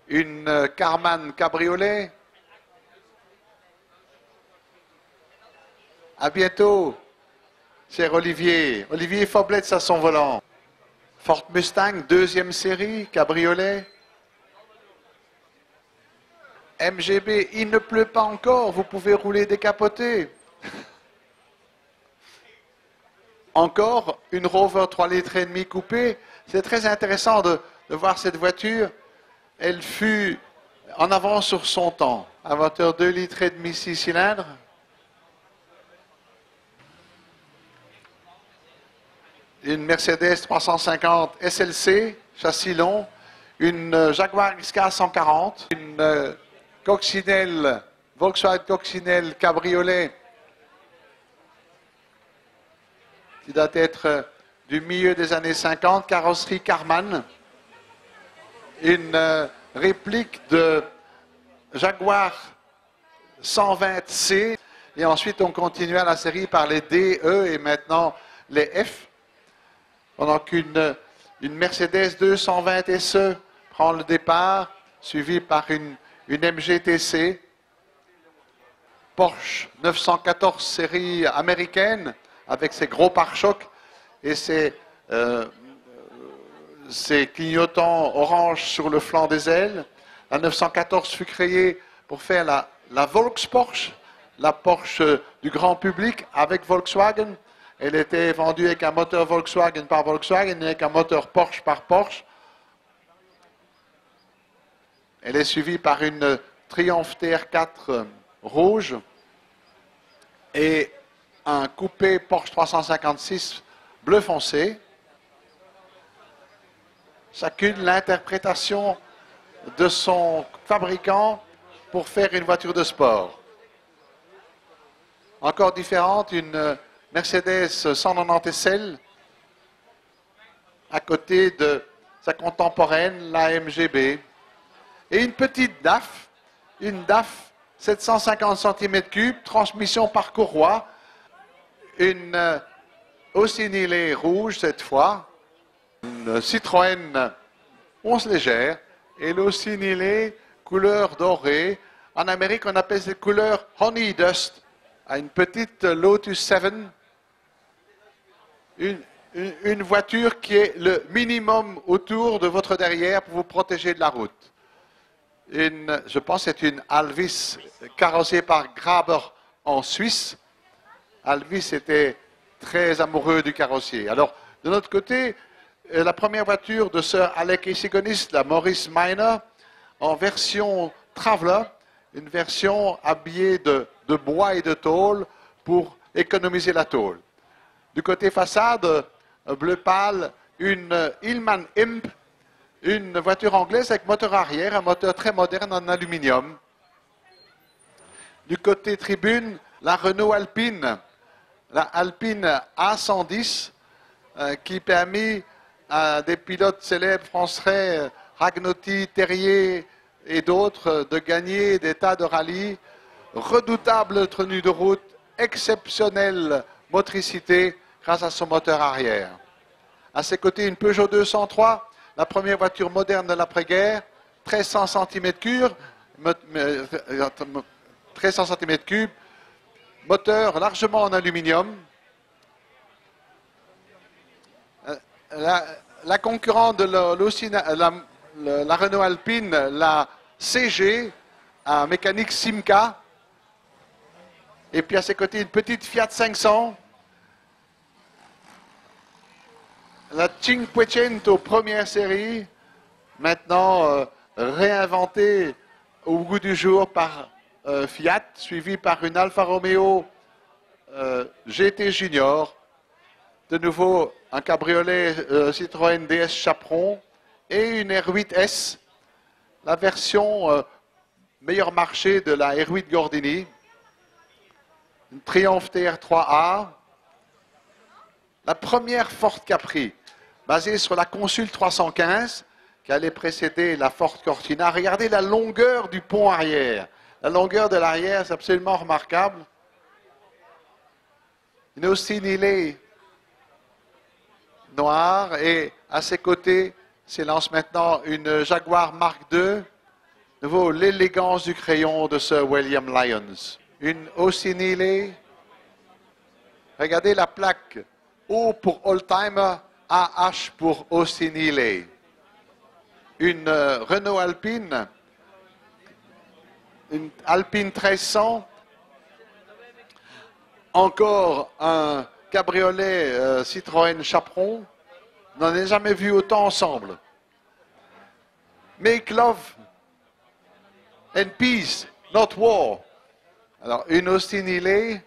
Une Karmann cabriolet. À bientôt, cher Olivier. Olivier Faubletz à son volant. Ford Mustang, 2e série, cabriolet. MGB, il ne pleut pas encore, vous pouvez rouler décapoté. Encore une Rover 3,5 litres coupée. C'est très intéressant de voir cette voiture. Elle fut en avance sur son temps. Un moteur 2,5 litres 6 cylindres. Une Mercedes 350 SLC, châssis long. Une Jaguar XK 140. Une Coccinelle, Volkswagen Coccinelle cabriolet qui doit être du milieu des années 50, carrosserie Karmann. Une réplique de Jaguar 120C. Et ensuite, on continue à la série par les D, E et maintenant les F. Pendant qu'une Mercedes 220 SE prend le départ, suivie par une MGTC. Porsche 914 série américaine avec ses gros pare-chocs et ses clignotants orange sur le flanc des ailes. La 914 fut créée pour faire la Volks-Porsche, la Porsche du grand public avec Volkswagen. Elle était vendue avec un moteur Volkswagen par Volkswagen et avec un moteur Porsche par Porsche. Elle est suivie par une Triumph TR4 rouge et un coupé Porsche 356 bleu foncé. Chacune l'interprétation de son fabricant pour faire une voiture de sport. Encore différente, une Mercedes 190 SL à côté de sa contemporaine, la MGB. Et une petite DAF, une DAF 750 cm3, transmission par courroie, une Austin Healey rouge cette fois, une Citroën 11 légère, et l'Austin Healey couleur dorée. En Amérique, on appelle cette couleur Honey Dust, à une petite Lotus 7, une voiture qui est le minimum autour de votre derrière pour vous protéger de la route. Je pense que c'est une Alvis carrossée par Graber en Suisse. Alvis était très amoureux du carrossier. Alors, de notre côté, la première voiture de Sir Alec Isigonis, la Morris Minor, en version Traveller, une version habillée de bois et de tôle pour économiser la tôle. Du côté façade, bleu pâle, une Hillman Imp, une voiture anglaise avec moteur arrière, un moteur très moderne en aluminium. Du côté tribune, la Renault Alpine, la Alpine A110, qui permet à des pilotes célèbres français, Ragnotti, Terrier et d'autres, de gagner des tas de rallyes. Redoutable tenue de route, exceptionnelle motricité grâce à son moteur arrière. À ses côtés, une Peugeot 203, la première voiture moderne de l'après-guerre, 1300 cm3, 1300 cm3, moteur largement en aluminium. La concurrente de la Renault Alpine, la CG, à mécanique Simca. Et puis à ses côtés, une petite Fiat 500. La Cinquecento première série, maintenant réinventée au goût du jour par Fiat, suivie par une Alfa Romeo GT Junior. De nouveau, un cabriolet Citroën DS Chaperon et une R8S, la version meilleur marché de la R8 Gordini. Une Triumph TR3A. La première Ford Capri, basée sur la Consul 315, qui allait précéder la Ford Cortina. Regardez la longueur du pont arrière. La longueur de l'arrière, c'est absolument remarquable. Une Austin Healey noire, et à ses côtés s'élance maintenant une Jaguar Mark II. De nouveau, l'élégance du crayon de Sir William Lyons. Une Austin Healey. Regardez la plaque. O pour Oldtimer, AH pour Austin Healey. Une Renault Alpine, une Alpine 1300. Encore un cabriolet Citroën Chaperon. On n'en a jamais vu autant ensemble. Make love and peace, not war. Alors, une Austin Healey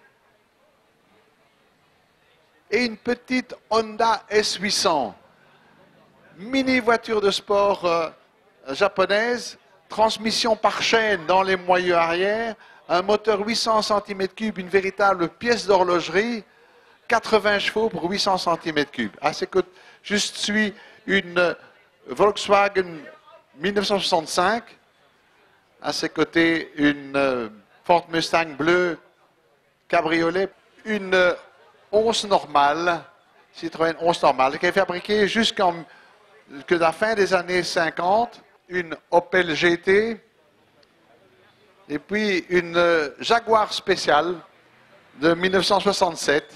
et une petite Honda S800. Mini voiture de sport japonaise, transmission par chaîne dans les moyeux arrière, un moteur 800 cm3, une véritable pièce d'horlogerie, 80 chevaux pour 800 cm3. À ses côtés, juste suit une Volkswagen 1965. À ses côtés, une Ford Mustang bleu cabriolet. Une 11 normale, Citroën 11 normale, qui est fabriquée jusqu'à la fin des années 50. Une Opel GT. Et puis une Jaguar spéciale de 1967.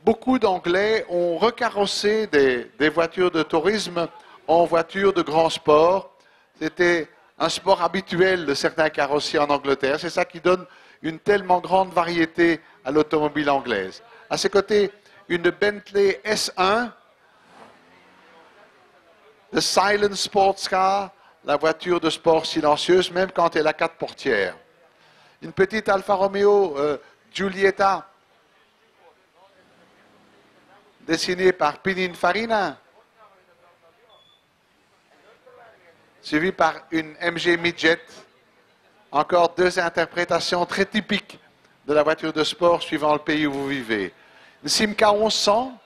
Beaucoup d'Anglais ont recarrossé des voitures de tourisme en voitures de grand sport. C'était un sport habituel de certains carrossiers en Angleterre. C'est ça qui donne une tellement grande variété à l'automobile anglaise. À ses côtés, une Bentley S1, le Silent Sports Car, la voiture de sport silencieuse, même quand elle a 4 portières. Une petite Alfa Romeo Giulietta, dessinée par Pininfarina, suivie par une MG Midget. Encore deux interprétations très typiques de la voiture de sport suivant le pays où vous vivez. Une Simca 1100,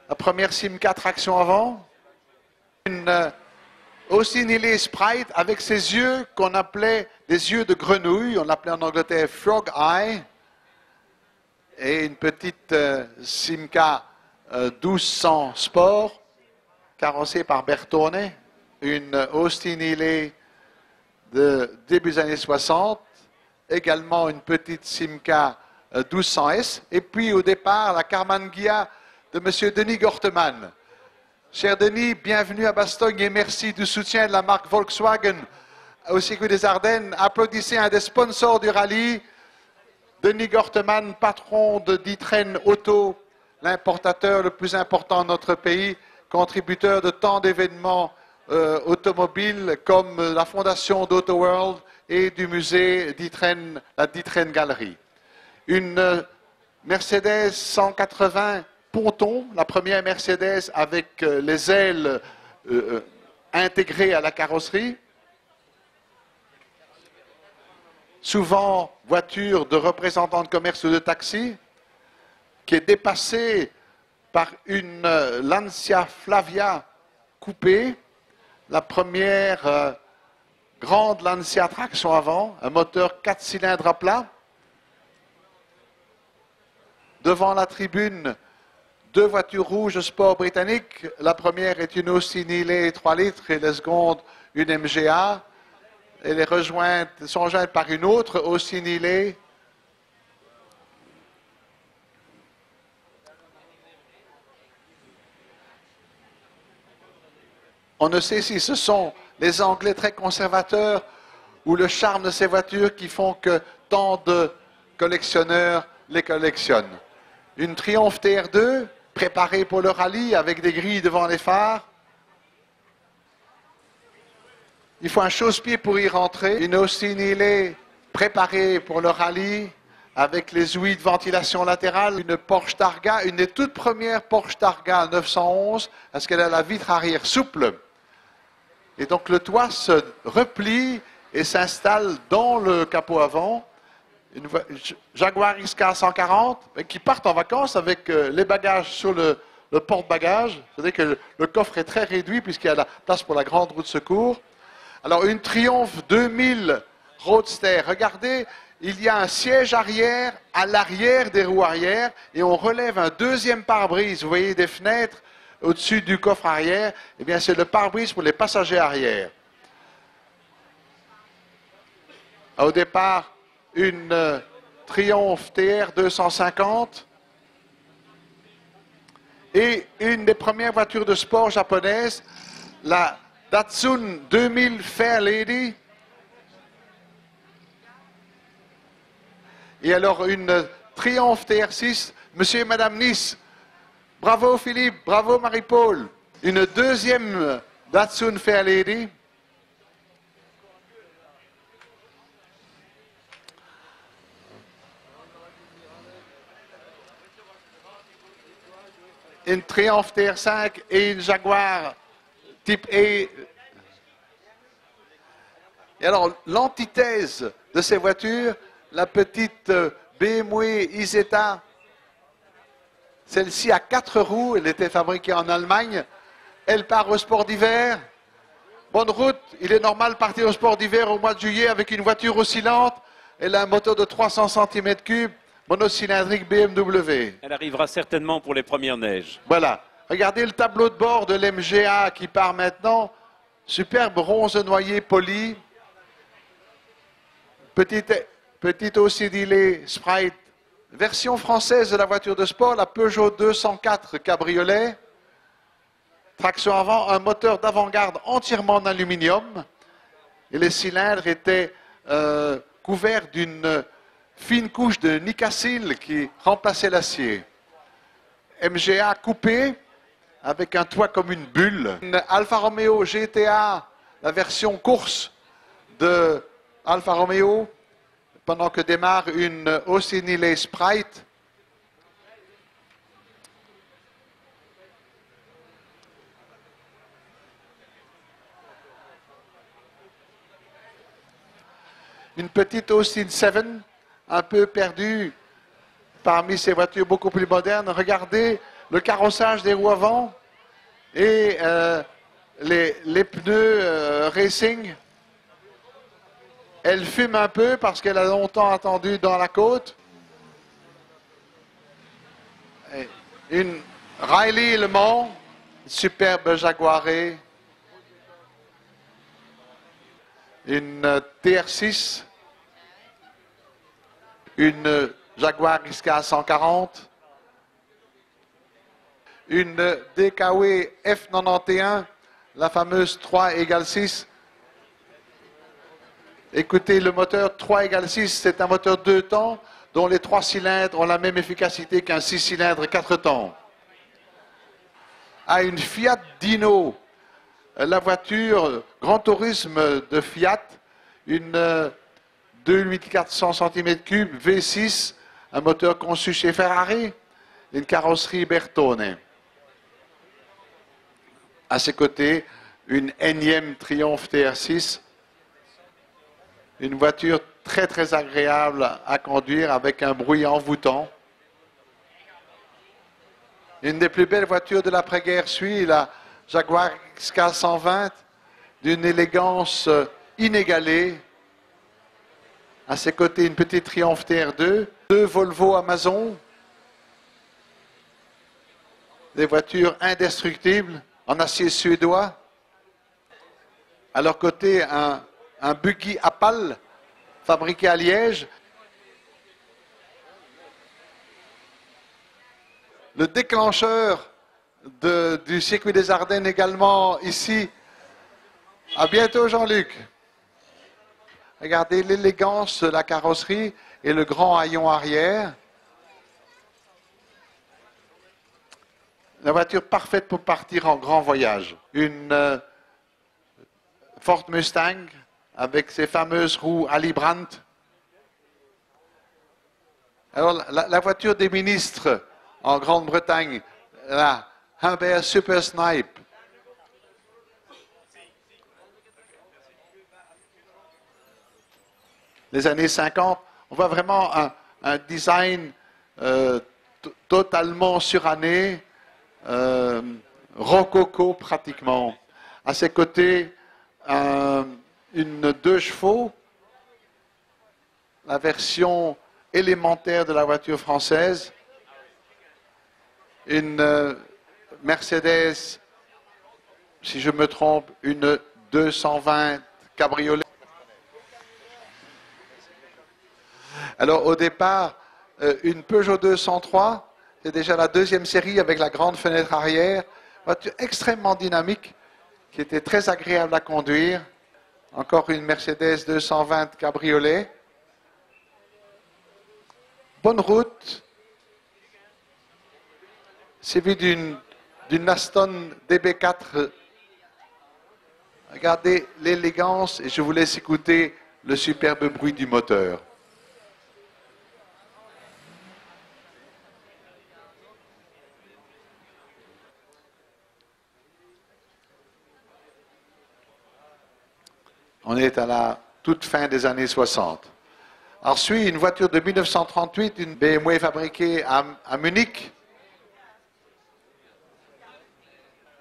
la première Simca traction avant. Une Austin Healey Sprite avec ses yeux qu'on appelait des yeux de grenouille, on l'appelait en Angleterre Frog Eye. Et une petite Simca 1200 Sport, carrossée par Bertone. Une Austin Healey de début des années 60. Également une petite Simca 1200S. Et puis au départ, la Karmann Ghia de M. Denis Gorteman. Cher Denis, bienvenue à Bastogne et merci du soutien de la marque Volkswagen au circuit des Ardennes. Applaudissez un des sponsors du rallye, Denis Gorteman, patron de D'Ieteren Auto, l'importateur le plus important de notre pays, contributeur de tant d'événements automobiles comme la fondation d'Auto World et du musée D'Ieteren, la D'Ieteren Galerie. Une Mercedes 180 Ponton, la première Mercedes avec les ailes intégrées à la carrosserie. Souvent voiture de représentant de commerce ou de taxi, qui est dépassée par une Lancia Flavia coupée, la première grande Lancia traction avant, un moteur 4 cylindres à plat. Devant la tribune, deux voitures rouges sport britanniques. La première est une Austin Healey 3 litres et la seconde une MGA. Elle est sont jointes par une autre Austin Healey. On ne sait si ce sont les Anglais très conservateurs ou le charme de ces voitures qui font que tant de collectionneurs les collectionnent. Une Triumph TR2 préparée pour le rallye avec des grilles devant les phares. Il faut un chausse-pied pour y rentrer. Une Austin Healey préparée pour le rallye avec les ouïes de ventilation latérale. Une Porsche Targa, une des toutes premières Porsche Targa 911 parce qu'elle a la vitre arrière souple. Et donc le toit se replie et s'installe dans le capot avant. Une Jaguar XK 140 qui partent en vacances avec les bagages sur le porte-bagages. C'est-à-dire que le coffre est très réduit puisqu'il y a la place pour la grande roue de secours. Alors une Triumph 2000 Roadster. Regardez, il y a un siège arrière à l'arrière des roues arrière et on relève un deuxième pare-brise. Vous voyez des fenêtres au-dessus du coffre arrière. Eh bien, c'est le pare-brise pour les passagers arrière. Au départ, une Triumph TR 250 et une des premières voitures de sport japonaises, la Datsun 2000 Fairlady. Et alors une Triumph TR6, monsieur et madame Nice. Bravo Philippe, bravo Marie-Paul. Une deuxième Datsun Fairlady. Une Triumph TR5 et une Jaguar type A. Et alors, l'antithèse de ces voitures, la petite BMW Isetta, celle-ci a 4 roues, elle était fabriquée en Allemagne, elle part au sport d'hiver. Bonne route, il est normal de partir au sport d'hiver au mois de juillet avec une voiture oscillante. Elle a un moteur de 300 cm3, monocylindrique BMW. Elle arrivera certainement pour les premières neiges. Voilà. Regardez le tableau de bord de l'MGA qui part maintenant. Superbe bronze noyer poli. Petite OCD Sprite. Version française de la voiture de sport, la Peugeot 204 cabriolet. Traction avant, un moteur d'avant-garde entièrement en aluminium. Et les cylindres étaient couverts d'une fine couche de Nikasil qui remplaçait l'acier. MGA coupé avec un toit comme une bulle. Une Alfa Romeo GTA, la version course de Alfa Romeo, pendant que démarre une Austin Healey Sprite. Une petite Austin 7, un peu perdue parmi ces voitures beaucoup plus modernes. Regardez le carrossage des roues avant et les pneus racing. Elle fume un peu parce qu'elle a longtemps attendu dans la côte. Une Riley Le Mans, superbe Jaguaré. Une TR6. Une Jaguar XK 140. une DKW F91, la fameuse 3 égale 6. Écoutez, le moteur 3 égale 6, c'est un moteur 2 temps dont les 3 cylindres ont la même efficacité qu'un 6 cylindres 4 temps. À une Fiat Dino, la voiture Grand Tourisme de Fiat, une 2400 cm3 V6, un moteur conçu chez Ferrari, une carrosserie Bertone. À ses côtés, une énième Triumph TR6, une voiture très très agréable à conduire avec un bruit envoûtant. Une des plus belles voitures de l'après-guerre suit la Jaguar XK120 d'une élégance inégalée. À ses côtés, une petite Triumph TR2, 2 Volvo Amazon, des voitures indestructibles en acier suédois. À leur côté, un buggy Apple fabriqué à Liège. Le déclencheur du circuit des Ardennes également ici. À bientôt Jean-Luc. Regardez l'élégance de la carrosserie et le grand haillon arrière. La voiture parfaite pour partir en grand voyage. Une Ford Mustang avec ses fameuses roues Ali Brandt. Alors, la voiture des ministres en Grande-Bretagne, la Humber Super Snipe. Les années 50, on voit vraiment un design totalement suranné, rococo pratiquement. À ses côtés, une 2 chevaux, la version élémentaire de la voiture française, une Mercedes, si je me trompe, une 220 cabriolet. Alors au départ, une Peugeot 203, c'est déjà la 2e série avec la grande fenêtre arrière, voiture extrêmement dynamique, qui était très agréable à conduire. Encore une Mercedes 220 cabriolet. Bonne route. Suivi d'une Aston DB4. Regardez l'élégance et je vous laisse écouter le superbe bruit du moteur. On est à la toute fin des années 60. Ensuite, une voiture de 1938, une BMW fabriquée à Munich.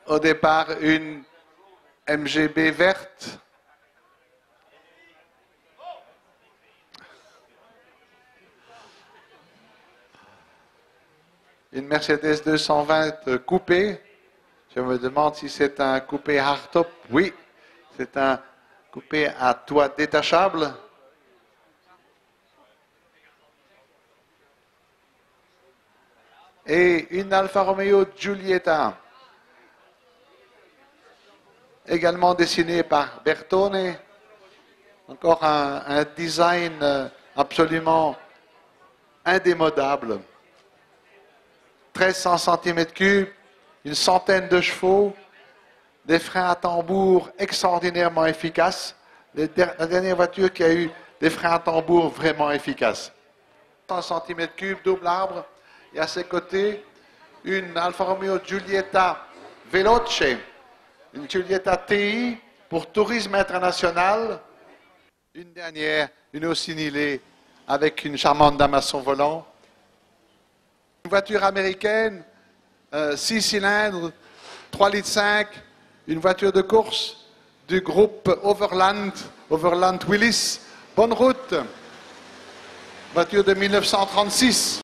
Au départ, une MGB verte. Une Mercedes 220 coupé. Je me demande si c'est un coupé hardtop. Oui, c'est un coupé à toit détachable. Et une Alfa Romeo Giulietta, également dessinée par Bertone. Encore un design absolument indémodable. 1300 cm3, une centaine de chevaux, des freins à tambour extraordinairement efficaces. La dernière voiture qui a eu des freins à tambour vraiment efficaces. 100 cm3, double arbre. Et à ses côtés, une Alfa Romeo Giulietta Veloce, une Giulietta TI pour tourisme international. Une dernière, une Ossinile avec une charmante dame à son volant. Une voiture américaine, 6 cylindres, 3,5 litres, une voiture de course du groupe Overland Willis. Bonne route. Voiture de 1936.